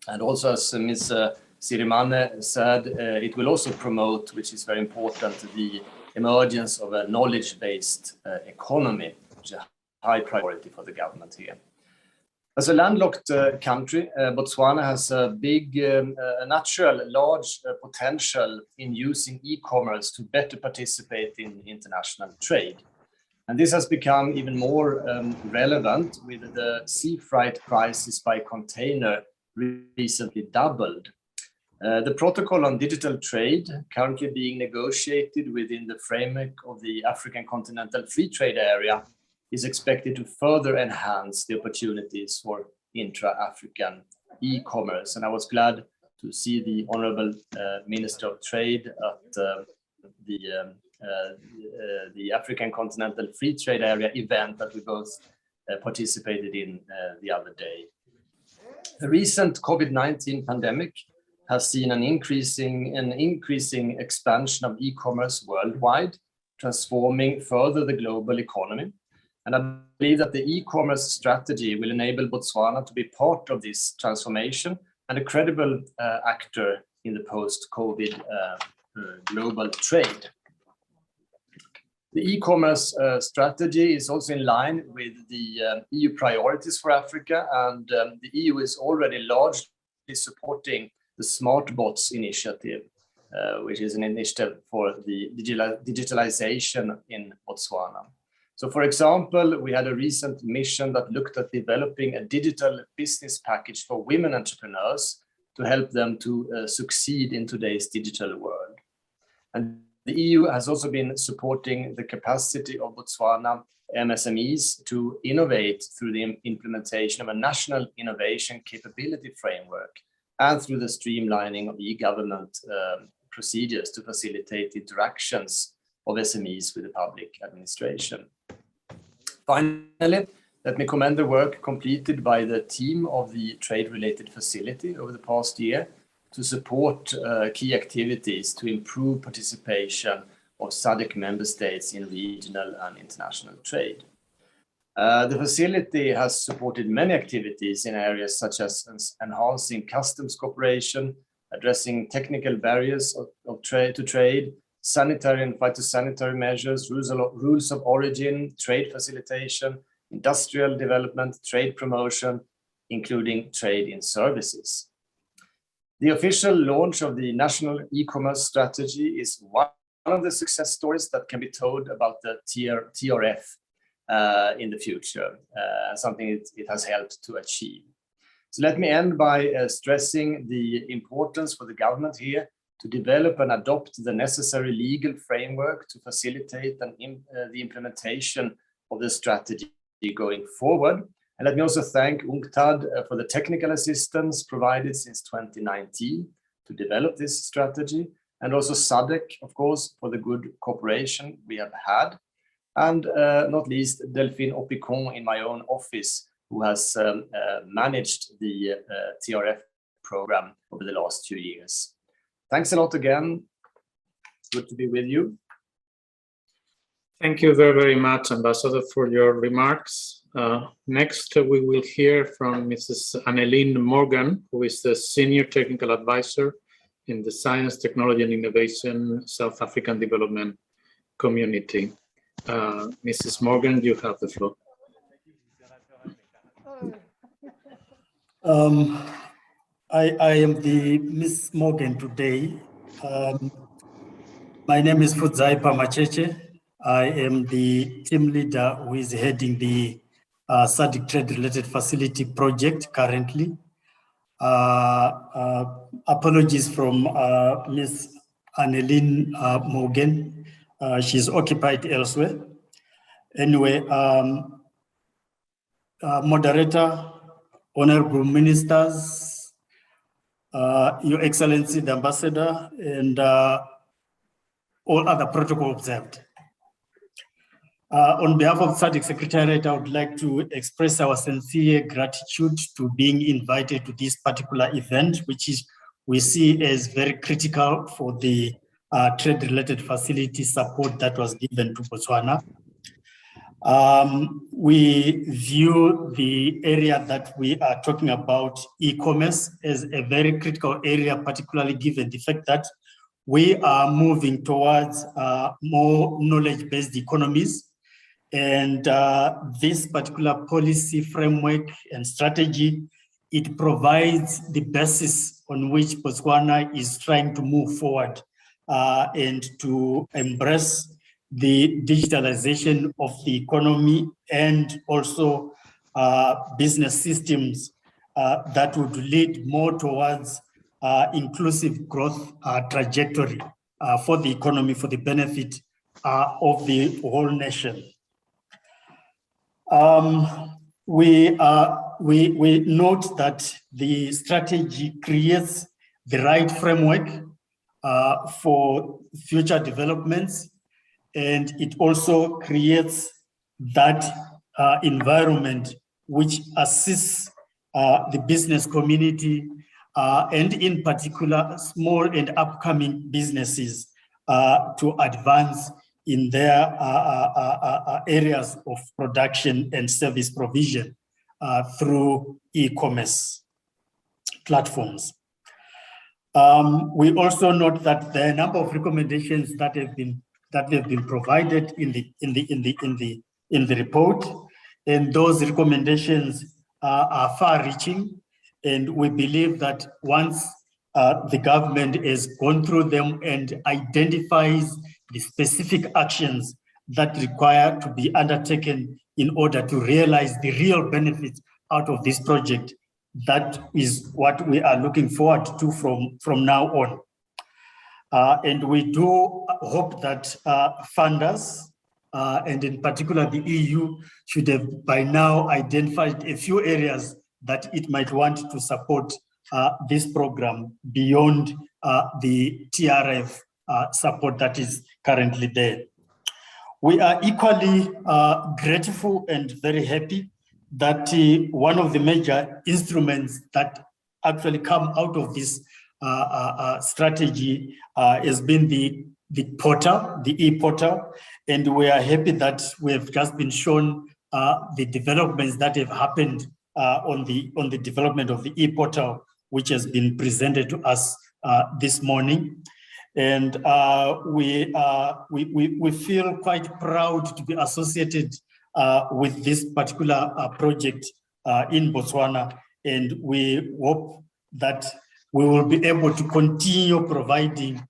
And also, as Ms. Sirimane said, it will also promote, which is very important, the emergence of a knowledge-based economy, which is a high priority for the government here. As a landlocked country, Botswana has a big, natural, large potential in using e-commerce to better participate in international trade. And this has become even more relevant with the sea freight prices by container recently doubled. The protocol on digital trade, currently being negotiated within the framework of the African Continental Free Trade Area, is expected to further enhance the opportunities for intra-African e-commerce. And I was glad to see the Honorable Minister of Trade at the African Continental Free Trade Area event that we both participated in the other day. The recent COVID-19 pandemic has seen an increasing expansion of e-commerce worldwide, transforming further the global economy. And I believe that the e-commerce strategy will enable Botswana to be part of this transformation and a credible actor in the post-COVID global trade. The e-commerce strategy is also in line with the EU priorities for Africa, and the EU is already largely supporting the Smart Bots initiative, which is an initiative for the digitalization in Botswana. So, for example, we had a recent mission that looked at developing a digital business package for women entrepreneurs to help them to succeed in today's digital world. And the EU has also been supporting the capacity of Botswana MSMEs to innovate through the implementation of a national innovation capability framework and through the streamlining of e-government procedures to facilitate interactions of SMEs with the public administration. Finally, let me commend the work completed by the team of the Trade Related Facility over the past year to support key activities to improve participation of SADC member states in regional and international trade. The facility has supported many activities in areas such as enhancing customs cooperation, addressing technical barriers of trade, sanitary and phytosanitary measures, rules of origin, trade facilitation, industrial development, trade promotion, including trade in services. The official launch of the National E-commerce Strategy is one of the success stories that can be told about the TRF in the future, something it has helped to achieve. So let me end by stressing the importance for the government here to develop and adopt the necessary legal framework to facilitate the implementation of the strategy going forward. And let me also thank UNCTAD for the technical assistance provided since 2019 to develop this strategy, and also SADC, of course, for the good cooperation we have had, and not least Delphine Opicon in my own office, who has managed the TRF program over the last 2 years. Thanks a lot again. Good to be with you. Thank you very, very much, Ambassador, for your remarks. Next, we will hear from Mrs. Annelien Morgan, who is the Senior Technical Advisor in the Science, Technology and Innovation South African Development Community. Mrs. Morgan, you have the floor. I am the Miss Morgan today. My name is Fudzai Pamacheche. I am the team leader who is heading the SADC Trade Related Facility project currently. Apologies from Miss Annelien Morgan. She's occupied elsewhere. Anyway, moderator, honorable ministers, Your Excellency the Ambassador, and all other protocol observed. On behalf of SADC Secretariat, I would like to express our sincere gratitude to being invited to this particular event, which we see as very critical for the trade-related facility support that was given to Botswana. We view the area that we are talking about, e-commerce, as a very critical area, particularly given the fact that we are moving towards more knowledge-based economies. And this particular policy framework and strategy, it provides the basis on which Botswana is trying to move forward and to embrace the digitalization of the economy and also business systems that would lead more towards inclusive growth trajectory for the economy, for the benefit of the whole nation. We note that the strategy creates the right framework for future developments, and it also creates that environment which assists the business community and in particular small and upcoming businesses to advance in their areas of production and service provision through e-commerce platforms. We also note that there are a number of recommendations that have been provided in the report, and those recommendations are far-reaching. And we believe that once the government has gone through them and identifies the specific actions that require to be undertaken in order to realize the real benefits out of this project, that is what we are looking forward to from now on. And we do hope that funders, and in particular the EU, should have by now identified a few areas that it might want to support this program beyond the TRF support that is currently there. We are equally grateful and very happy that one of the major instruments that actually come out of this strategy has been the portal, the e-portal, and we are happy that we have just been shown the developments that have happened on the development of the e-portal, which has been presented to us this morning. And we feel quite proud to be associated with this particular project in Botswana, and we hope that we will be able to continue providing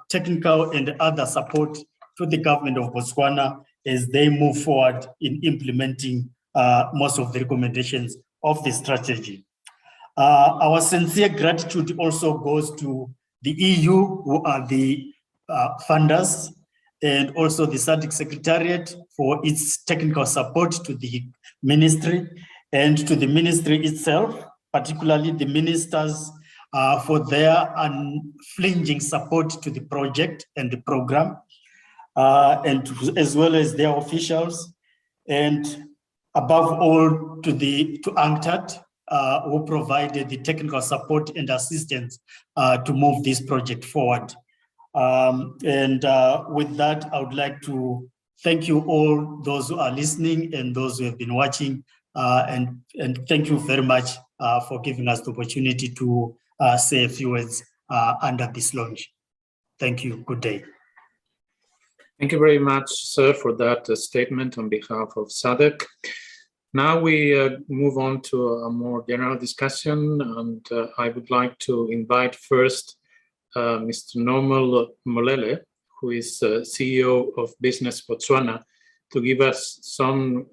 technical and other support to the government of Botswana as they move forward in implementing most of the recommendations of the strategy. Our sincere gratitude also goes to the EU, who are the funders, and also the SADC Secretariat for its technical support to the ministry, and to the ministry itself, particularly the ministers for their unflinching support to the project and the program, and as well as their officials, and above all to UNCTAD, who provided the technical support and assistance to move this project forward. With that, I would like to thank you all, those who are listening and those who have been watching, and thank you very much for giving us the opportunity to say a few words under this launch. Thank you. Good day. Thank you very much, sir, for that statement on behalf of SADC. Now we move on to a more general discussion, and I would like to invite first Mr. Normal Molele, who is CEO of Business Botswana, to give us some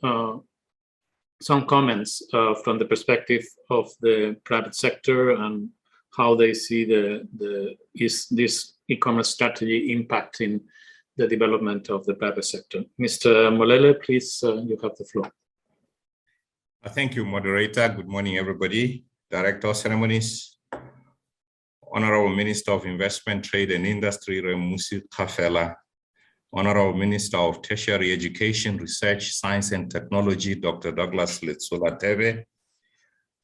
comments from the perspective of the private sector and how they see this e-commerce strategy impacting the development of the private sector. Mr. Molele, please, you have the floor. Thank you, moderator. Good morning, everybody. Director of Ceremonies, Honorable Minister of Investment, Trade and Industry, Remusi Khafela, Honorable Minister of Tertiary Education, Research, Science and Technology, Dr. Douglas Letsola Tebe,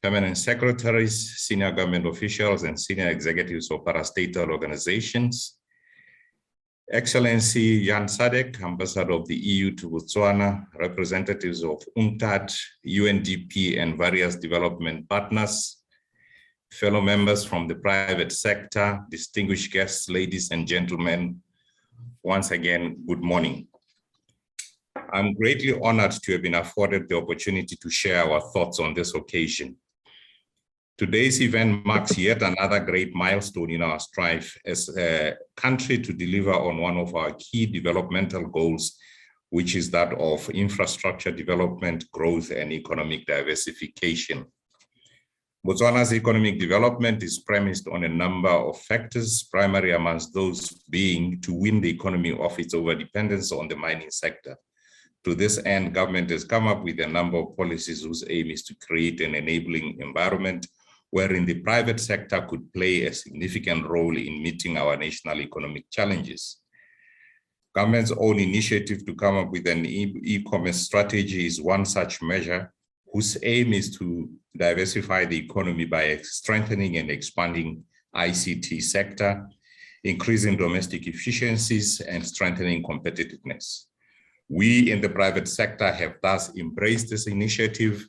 Permanent Secretaries, Senior Government Officials, and Senior Executives of parastatal organizations, Excellency Jan Sadek, Ambassador of the EU to Botswana, representatives of UNCTAD, UNDP, and various development partners, fellow members from the private sector, distinguished guests, ladies and gentlemen, once again, good morning. I'm greatly honored to have been afforded the opportunity to share our thoughts on this occasion. Today's event marks yet another great milestone in our strive as a country to deliver on one of our key developmental goals, which is that of infrastructure development, growth, and economic diversification. Botswana's economic development is premised on a number of factors, primary amongst those being to wean the economy off its overdependence on the mining sector. To this end, government has come up with a number of policies whose aim is to create an enabling environment wherein the private sector could play a significant role in meeting our national economic challenges. Government's own initiative to come up with an e-commerce strategy is one such measure whose aim is to diversify the economy by strengthening and expanding ICT sector, increasing domestic efficiencies, and strengthening competitiveness. We in the private sector have thus embraced this initiative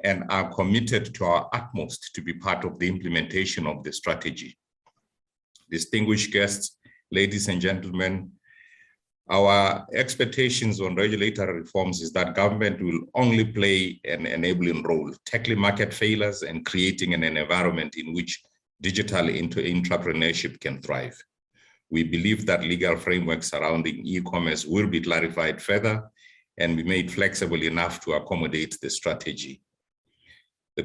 and are committed to our utmost to be part of the implementation of the strategy. Distinguished guests, ladies and gentlemen, our expectations on regulatory reforms is that government will only play an enabling role, tackling market failures and creating an environment in which digital entrepreneurship can thrive. We believe that legal frameworks surrounding e-commerce will be clarified further and be made flexible enough to accommodate the strategy. On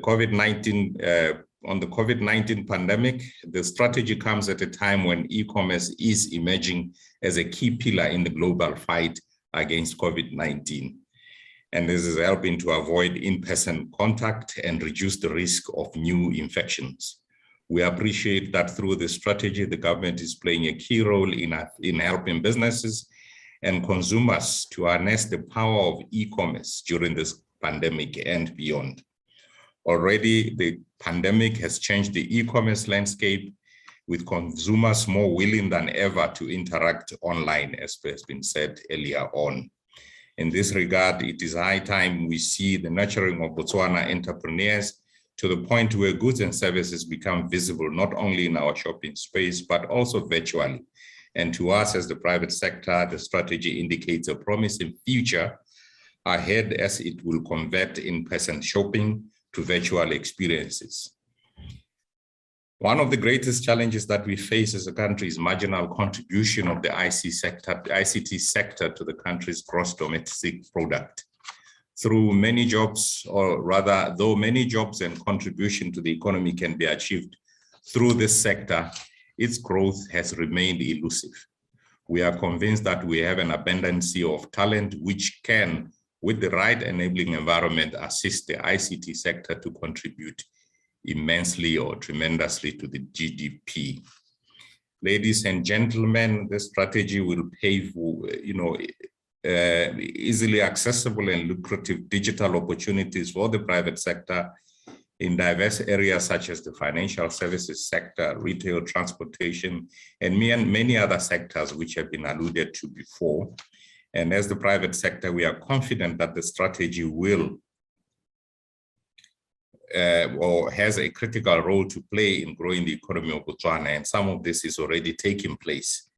the COVID-19 pandemic, the strategy comes at a time when e-commerce is emerging as a key pillar in the global fight against COVID-19. And this is helping to avoid in-person contact and reduce the risk of new infections. We appreciate that through this strategy, the government is playing a key role in helping businesses and consumers to harness the power of e-commerce during this pandemic and beyond. Already, the pandemic has changed the e-commerce landscape, with consumers more willing than ever to interact online, as has been said earlier on. In this regard, it is high time we see the nurturing of Botswana entrepreneurs to the point where goods and services become visible not only in our shopping space, but also virtually. And to us as the private sector, the strategy indicates a promising future ahead as it will convert in-person shopping to virtual experiences. One of the greatest challenges that we face as a country is marginal contribution of the ICT sector to the country's gross domestic product. Through many jobs, or rather, though many jobs and contribution to the economy can be achieved through this sector, its growth has remained elusive. We are convinced that we have an abundance of talent which can, with the right enabling environment, assist the ICT sector to contribute immensely or tremendously to the GDP. Ladies and gentlemen, this strategy will pave, easily accessible and lucrative digital opportunities for the private sector in diverse areas such as the financial services sector, retail, transportation, and many other sectors which have been alluded to before. And as the private sector, we are confident that the strategy will or has a critical role to play in growing the economy of Botswana, and some of this is already taking place.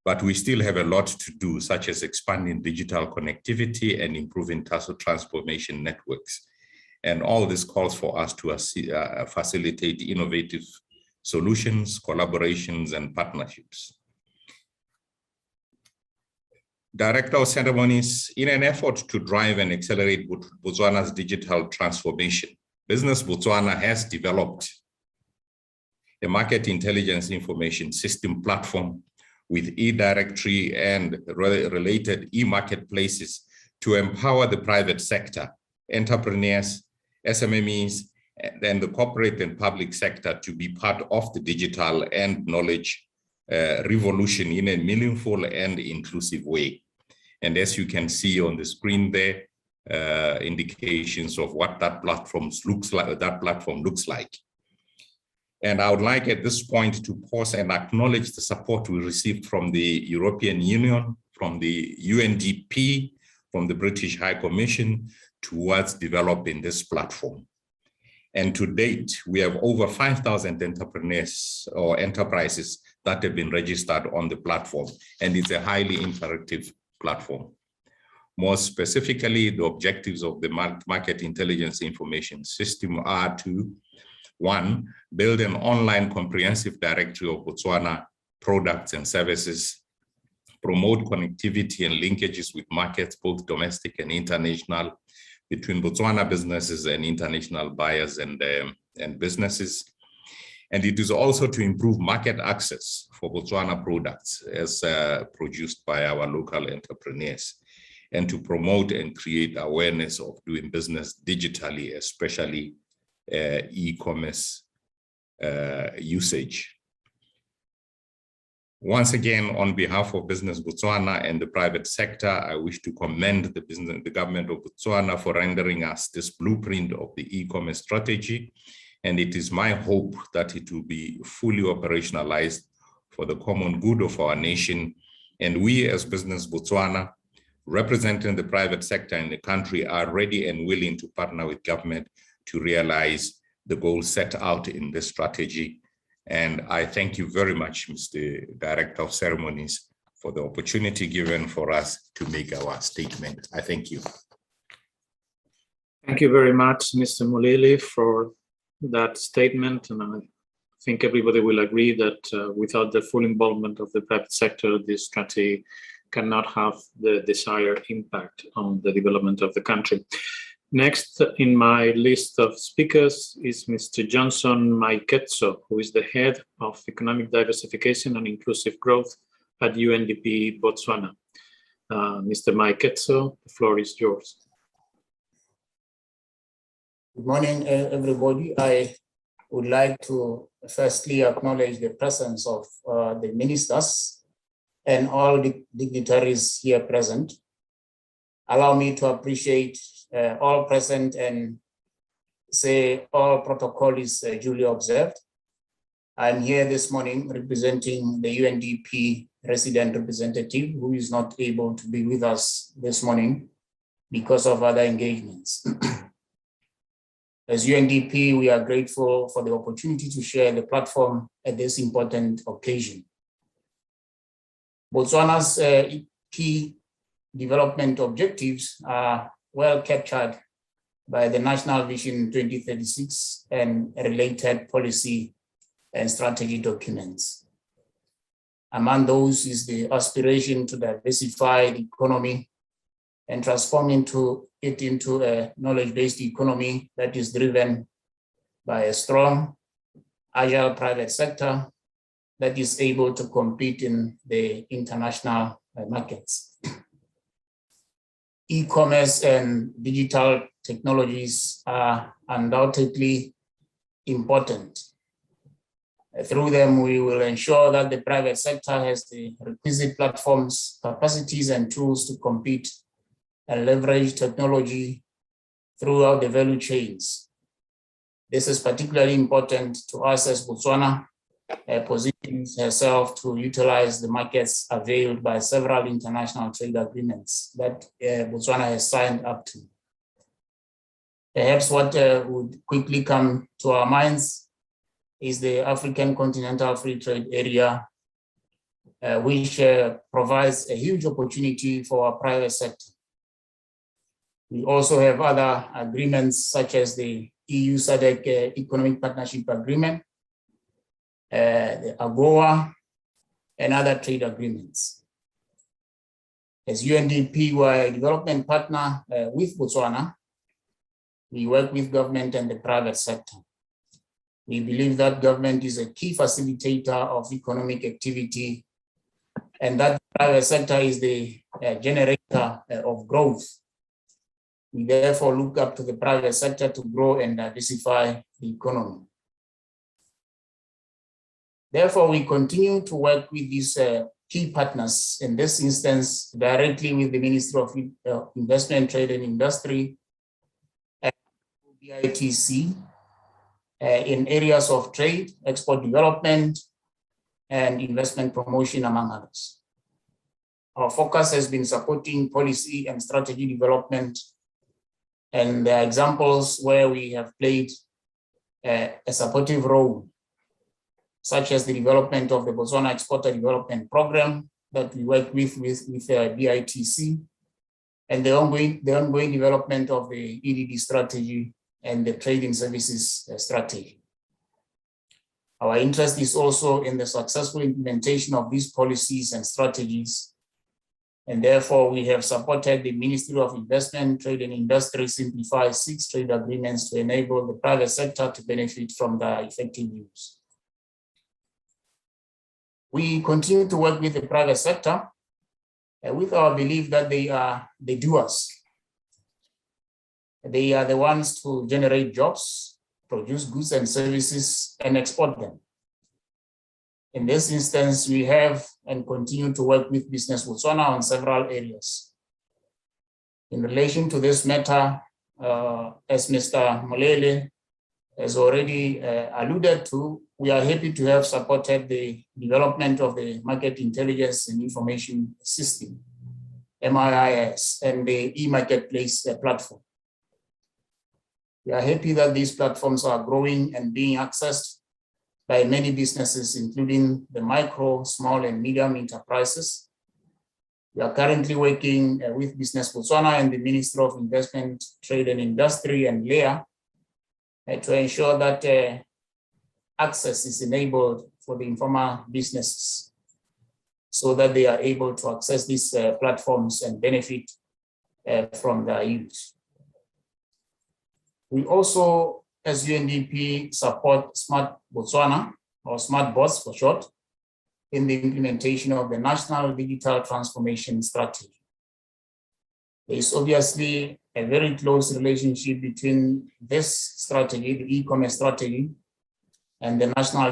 But we still have a lot to do, such as expanding digital connectivity and improving transformation networks. And all this calls for us to facilitate innovative solutions, collaborations, and partnerships. Director of Ceremonies, in an effort to drive and accelerate Botswana's digital transformation, Business Botswana has developed a market intelligence information system platform with e-directory and related e-marketplaces to empower the private sector, entrepreneurs, SMMEs, and the corporate and public sector to be part of the digital and knowledge revolution in a meaningful and inclusive way. And as you can see on the screen there, indications of what that platform looks like. And I would like at this point to pause and acknowledge the support we received from the European Union, from the UNDP, from the British High Commission towards developing this platform. And to date, we have over 5,000 entrepreneurs or enterprises that have been registered on the platform, and it's a highly interactive platform. More specifically, the objectives of the Market Intelligence Information System are to, 1, build an online comprehensive directory of Botswana products and services, promote connectivity and linkages with markets, both domestic and international, between Botswana businesses and international buyers and businesses. And it is also to improve market access for Botswana products as produced by our local entrepreneurs, and to promote and create awareness of doing business digitally, especially e-commerce usage. Once again, on behalf of Business Botswana and the private sector, I wish to commend the Government of Botswana for rendering us this blueprint of the e-commerce strategy. And it is my hope that it will be fully operationalized for the common good of our nation. And we as Business Botswana, representing the private sector in the country, are ready and willing to partner with government to realize the goals set out in this strategy. And I thank you very much, Mr. Director of Ceremonies, for the opportunity given for us to make our statement. I thank you. Thank you very much, Mr. Mulili, for that statement. And I think everybody will agree that without the full involvement of the private sector, this strategy cannot have the desired impact on the development of the country. Next in my list of speakers is Mr. Johnson Maiketso, who is the Head of Economic Diversification and Inclusive Growth at UNDP Botswana. Mr. Maiketso, the floor is yours. Good morning, everybody. I would like to firstly acknowledge the presence of the ministers and all the dignitaries here present. Allow me to appreciate all present and say all protocol is duly observed. I'm here this morning representing the UNDP resident representative who is not able to be with us this morning because of other engagements. As UNDP, we are grateful for the opportunity to share the platform at this important occasion. Botswana's key development objectives are well captured by the National Vision 2036 and related policy and strategy documents. Among those is the aspiration to diversify the economy and transform it into a knowledge-based economy that is driven by a strong, agile private sector that is able to compete in the international markets. E-commerce and digital technologies are undoubtedly important. Through them, we will ensure that the private sector has the requisite platforms, capacities, and tools to compete and leverage technology throughout the value chains. This is particularly important to us as Botswana positions herself to utilize the markets availed by several international trade agreements that Botswana has signed up to. Perhaps what would quickly come to our minds is the African Continental Free Trade Area, which provides a huge opportunity for our private sector. We also have other agreements such as the EU SADC Economic Partnership Agreement, the AGOA, and other trade agreements. As UNDP, we are a development partner with Botswana. We work with government and the private sector. We believe that government is a key facilitator of economic activity and that the private sector is the generator of growth. We therefore look up to the private sector to grow and diversify the economy. Therefore, we continue to work with these key partners, in this instance, directly with the Ministry of Investment, Trade and Industry, and BITC, in areas of trade, export development, and investment promotion, among others. Our focus has been supporting policy and strategy development, and there are examples where we have played a supportive role, such as the development of the Botswana Exporter Development Program that we work with BITC, and the ongoing development of the EDD strategy and the trading services strategy. Our interest is also in the successful implementation of these policies and strategies, and therefore we have supported the Ministry of Investment, Trade and Industry simplify 6 trade agreements to enable the private sector to benefit from their effective use. We continue to work with the private sector with our belief that they are the doers. They are the ones to generate jobs, produce goods and services, and export them. In this instance, we have and continue to work with Business Botswana on several areas. In relation to this matter, as Mr. Molele has already alluded to, we are happy to have supported the development of the Market Intelligence and Information System, MIIS, and the e-marketplace platform. We are happy that these platforms are growing and being accessed by many businesses, including the micro, small, and medium enterprises. We are currently working with Business Botswana and the Ministry of Investment, Trade and Industry and LEA to ensure that access is enabled for the informal businesses so that they are able to access these platforms and benefit from their use. We also, as UNDP, support Smart Botswana, or Smart Bots for short, in the implementation of the National Digital Transformation Strategy. There is obviously a very close relationship between this strategy, the e-commerce strategy, and the National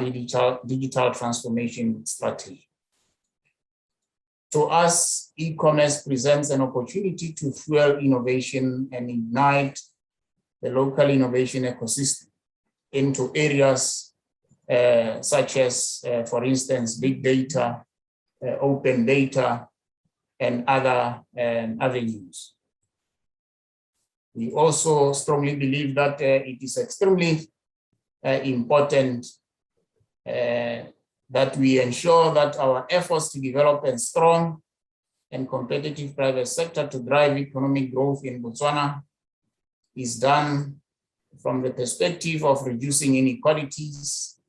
Digital Transformation Strategy. To us, e-commerce presents an opportunity to fuel innovation and ignite the local innovation ecosystem into areas such as, for instance, big data, open data, and other avenues. We also strongly believe that it is extremely important that we ensure that our efforts to develop a strong and competitive private sector to drive economic growth in Botswana is done from the perspective of reducing inequalities,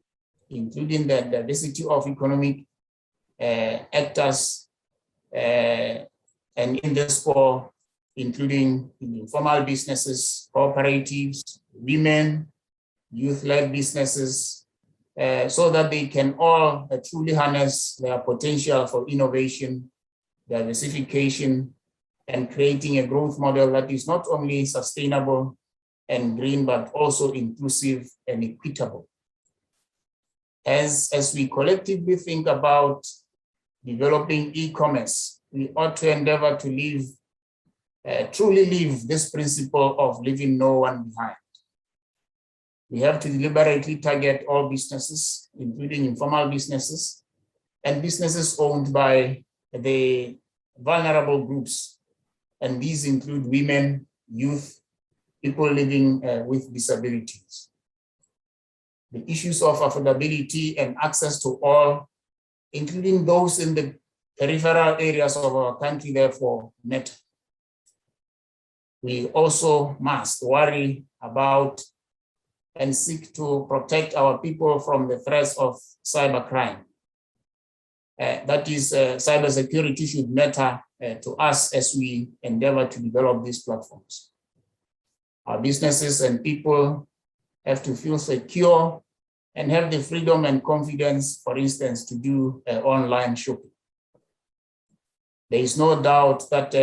including the diversity of economic actors, and in this core, including informal businesses, cooperatives, women, youth-led businesses, so that they can all truly harness their potential for innovation, diversification, and creating a growth model that is not only sustainable and green, but also inclusive and equitable. As we collectively think about developing e-commerce, we ought to endeavor to live, truly live this principle of leaving no one behind. We have to deliberately target all businesses, including informal businesses and businesses owned by the vulnerable groups. And these include women, youth, people living with disabilities. The issues of affordability and access to all, including those in the peripheral areas of our country, therefore matter. We also must worry about and seek to protect our people from the threats of cybercrime. That is, cybersecurity should matter to us as we endeavor to develop these platforms. Our businesses and people have to feel secure and have the freedom and confidence, for instance, to do online shopping. There is no doubt that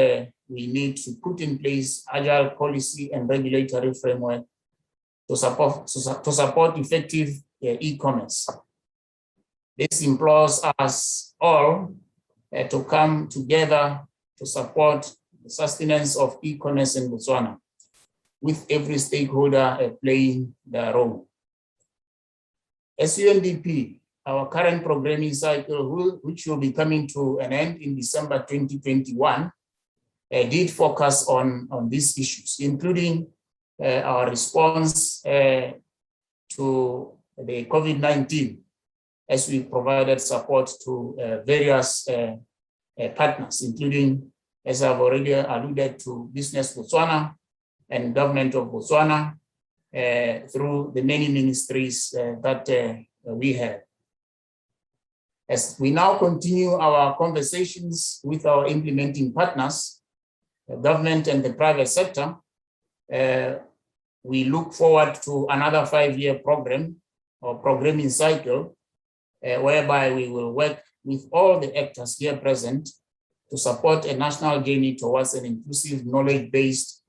we need to put in place agile policy and regulatory framework to support effective e-commerce. This implores us all to come together to support the sustenance of e-commerce in Botswana, with every stakeholder playing their role. As UNDP, our current programming cycle, which will be coming to an end in December 2021, did focus on these issues, including our response to the COVID-19, as we provided support to various partners, including, as I've already alluded to, Business Botswana and Government of Botswana, through the many ministries that we have. As we now continue our conversations with our implementing partners, the government and the private sector, we look forward to another 5-year program or programming cycle, whereby we will work with all the actors here present to support a national journey towards an inclusive knowledge-based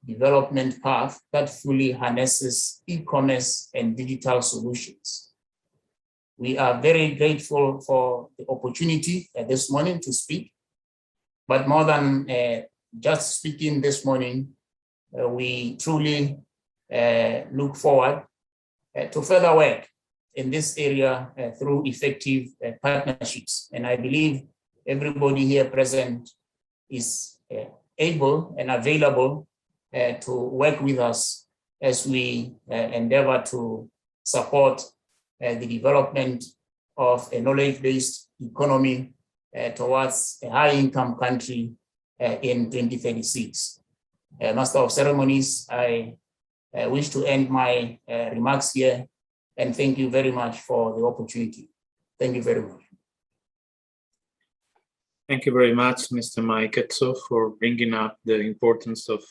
development path that fully harnesses e-commerce and digital solutions. We are very grateful for the opportunity this morning to speak, but more than just speaking this morning, we truly look forward to further work in this area through effective partnerships. And I believe everybody here present is able and available to work with us as we endeavor to support the development of a knowledge-based economy towards a high-income country in 2036. Master of Ceremonies, I wish to end my remarks here and thank you very much for the opportunity. Thank you very much. Thank you very much, Mr. Maiketso, for bringing up the importance of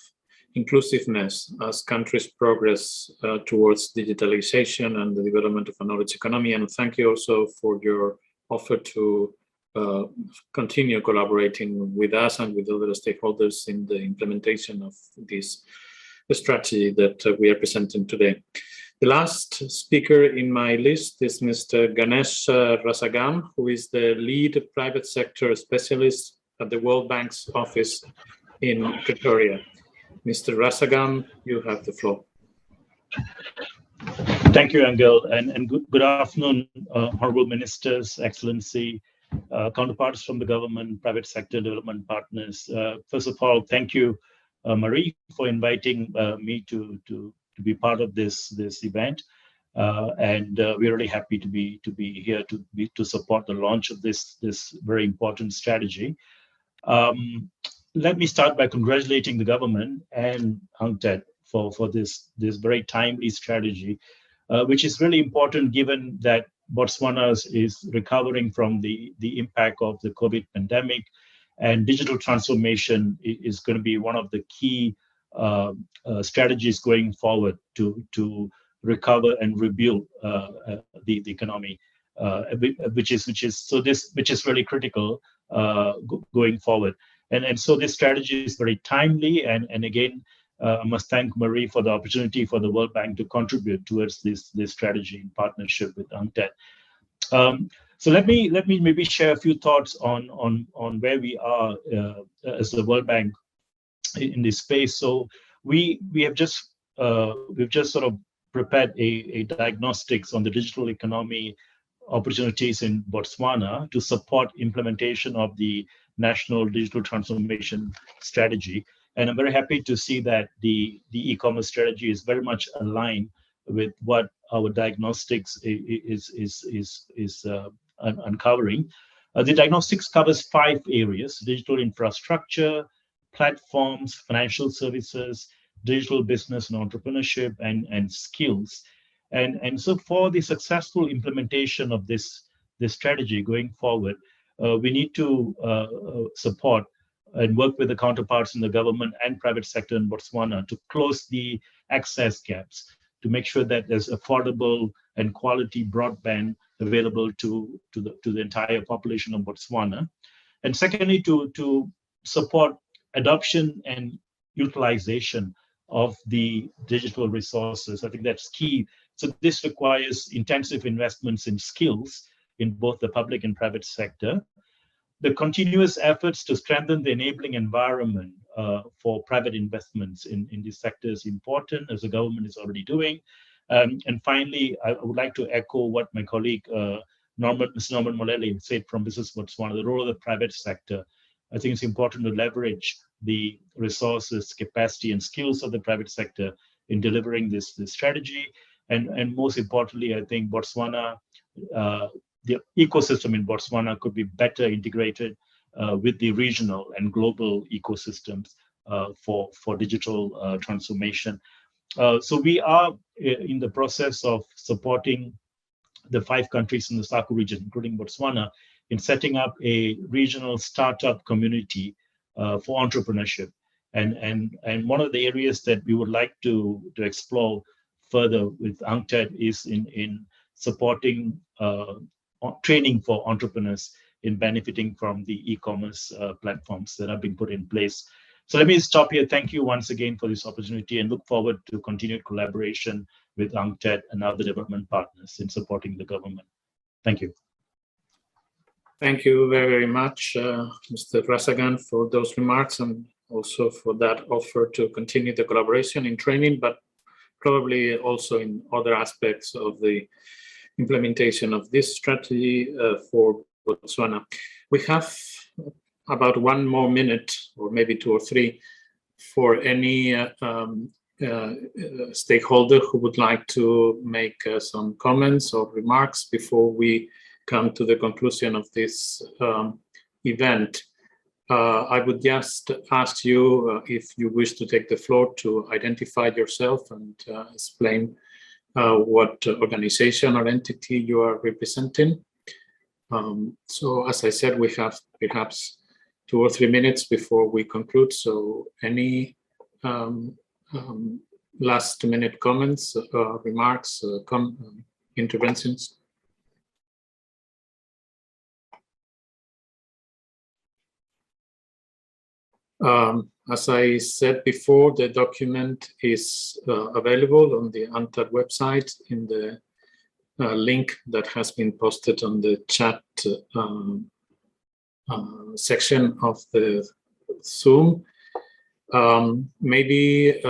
inclusiveness as countries progress towards digitalization and the development of a knowledge economy. And thank you also for your offer to continue collaborating with us and with other stakeholders in the implementation of this strategy that we are presenting today. The last speaker in my list is Mr. Ganesh Rasagam, who is the lead private sector specialist at the World Bank's office in Pretoria. Mr. Rasagam, you have the floor. Thank you, Angel, and good afternoon, honorable ministers, excellency, counterparts from the government, private sector, development partners. First of all, thank you, Marie, for inviting me to be part of this event, and we're really happy to be here to support the launch of this very important strategy. Let me start by congratulating the government and UNCTAD for this very timely strategy, which is really important given that Botswana is recovering from the impact of the COVID pandemic, and digital transformation is going to be one of the key strategies going forward to recover and rebuild the economy, which is really critical going forward. And so this strategy is very timely, and again, I must thank Marie for the opportunity for the World Bank to contribute towards this strategy in partnership with UNCTAD. So let me maybe share a few thoughts on where we are as the World Bank in this space. So we've just sort of prepared a diagnostics on the digital economy opportunities in Botswana to support implementation of the National Digital Transformation Strategy. And I'm very happy to see that the e-commerce strategy is very much aligned with what our diagnostics is uncovering. The diagnostics covers 5 areas: digital infrastructure, platforms, financial services, digital business and entrepreneurship, and skills. And so for the successful implementation of this strategy going forward, we need to support and work with the counterparts in the government and private sector in Botswana to close the access gaps, to make sure that there's affordable and quality broadband available to the entire population of Botswana. And secondly, to support adoption and utilization of the digital resources. I think that's key. So this requires intensive investments in skills in both the public and private sector. The continuous efforts to strengthen the enabling environment for private investments in this sector is important, as the government is already doing. And finally, I would like to echo what my colleague, Mr. Norman Molele said from Business Botswana, the role of the private sector. I think it's important to leverage the resources, capacity, and skills of the private sector in delivering this strategy. And most importantly, I think Botswana, the ecosystem in Botswana could be better integrated with the regional and global ecosystems for digital transformation. So we are in the process of supporting the 5 countries in the SACU region, including Botswana, in setting up a regional startup community for entrepreneurship. And one of the areas that we would like to explore further with UNCTAD is in supporting training for entrepreneurs in benefiting from the e-commerce platforms that have been put in place. So let me stop here. Thank you once again for this opportunity and look forward to continued collaboration with UNCTAD and other development partners in supporting the government. Thank you. Thank you very, very much, Mr. Rasagan, for those remarks and also for that offer to continue the collaboration in training, but probably also in other aspects of the implementation of this strategy for Botswana. We have about 1 more minute, or maybe 2 or 3, for any stakeholder who would like to make some comments or remarks before we come to the conclusion of this event. I would just ask you if you wish to take the floor to identify yourself and explain what organization or entity you are representing. So as I said, we have perhaps 2 or 3 minutes before we conclude. So any last minute comments, remarks, interventions? As I said before, the document is available on the UNCTAD website in the link that has been posted on the chat section of the Zoom. Maybe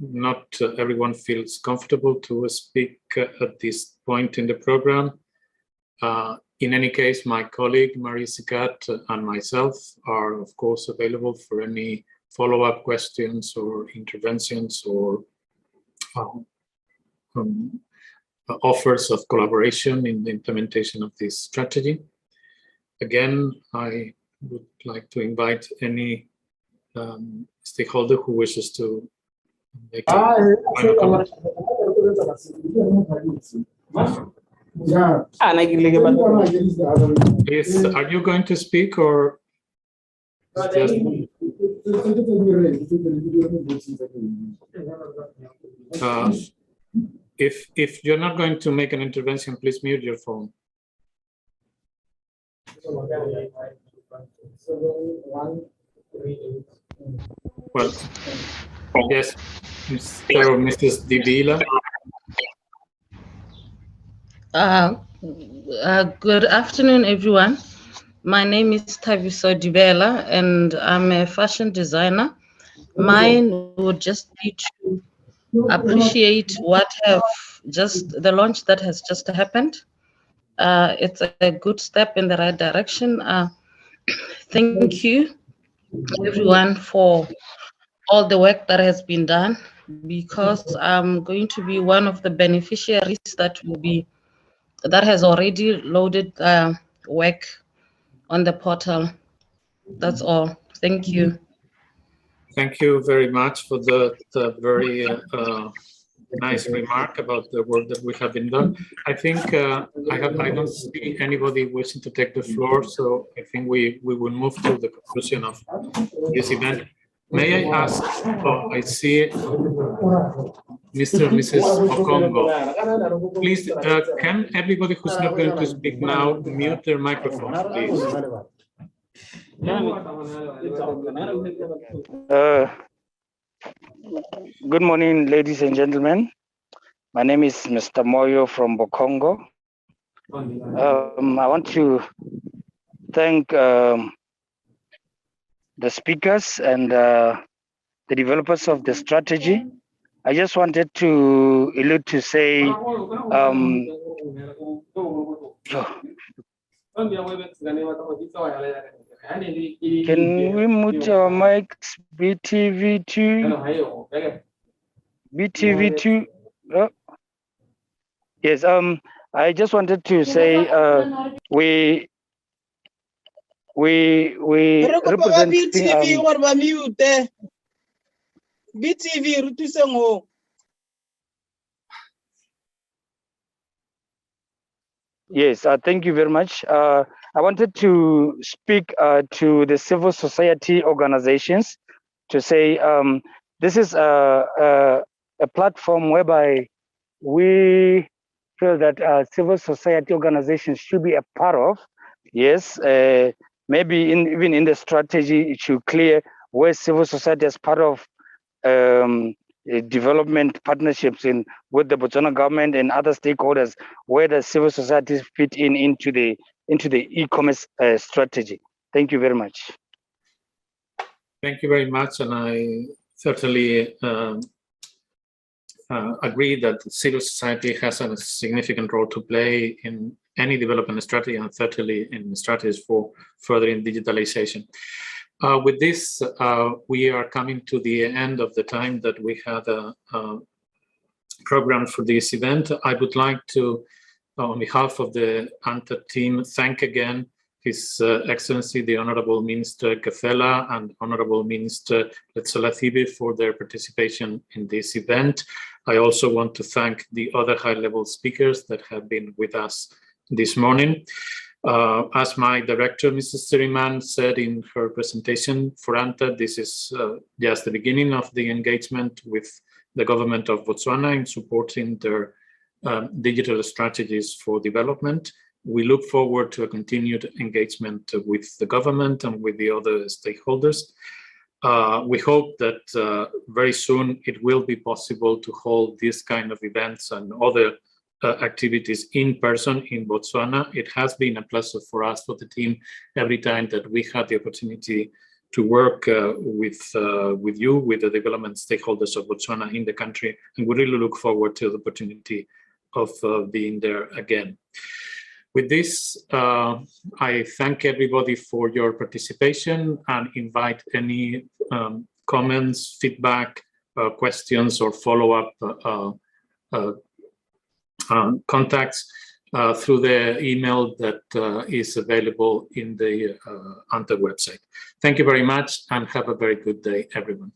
not everyone feels comfortable to speak at this point in the program. In any case, my colleague Marie Sikat and myself are, of course, available for any follow-up questions or interventions or offers of collaboration in the implementation of this strategy. Again, I would like to invite any stakeholder who wishes to make a final comment. Yes, are you going to speak or just... if you're not going to make an intervention, please mute your phone. Well, yes, Mr. or Mrs. Dibila. Good afternoon, everyone. My name is Taviso Dibela, and I'm a fashion designer. Mine would just be to appreciate what the launch that has just happened. It's a good step in the right direction. Thank you, everyone, for all the work that has been done, because I'm going to be one of the beneficiaries that has already loaded work on the portal. That's all. Thank you. Thank you very much for the very nice remark about the work that we have been done. I think I don't see anybody wishing to take the floor, so I think we will move to the conclusion of this event. May I ask, I see Mr. and Mrs. Okongo. Please, can everybody who's not going to speak now mute their microphones, please? Good morning, ladies and gentlemen. My name is Mr. Moyo from Bokongo. I want to thank the speakers and the developers of the strategy I just wanted to allude to say, can we mute our mics, BTV2? BTV2? Yes, I just wanted to say we representing BTV Yes, thank you very much. I wanted to speak to the civil society organizations to say this is a platform whereby we feel that civil society organizations should be a part of. Yes, maybe even in the strategy, it should clear where civil society is part of development partnerships with the Botswana government and other stakeholders, where the civil society fit into the e-commerce strategy. Thank you very much. Thank you very much, and I certainly agree that civil society has a significant role to play in any development strategy, and certainly in strategies for furthering digitalization. With this, we are coming to the end of the time that we had programmed for this event. I would like to, on behalf of the UNCTAD team, thank again His Excellency, the Honorable Minister Kafela and Honorable Minister Letsalathibe for their participation in this event. I also want to thank the other high-level speakers that have been with us this morning. As my director, Mrs. Siriman, said in her presentation for UNCTAD, this is just the beginning of the engagement with the government of Botswana in supporting their digital strategies for development. We look forward to a continued engagement with the government and with the other stakeholders. We hope that very soon it will be possible to hold these kind of events and other activities in person in Botswana. It has been a pleasure for us, for the team, every time that we had the opportunity to work with you, with the development stakeholders of Botswana in the country, and we really look forward to the opportunity of being there again. With this, I thank everybody for your participation and invite any comments, feedback, questions, or follow-up contacts through the email that is available in the UNCTAD website. Thank you very much and have a very good day, everyone.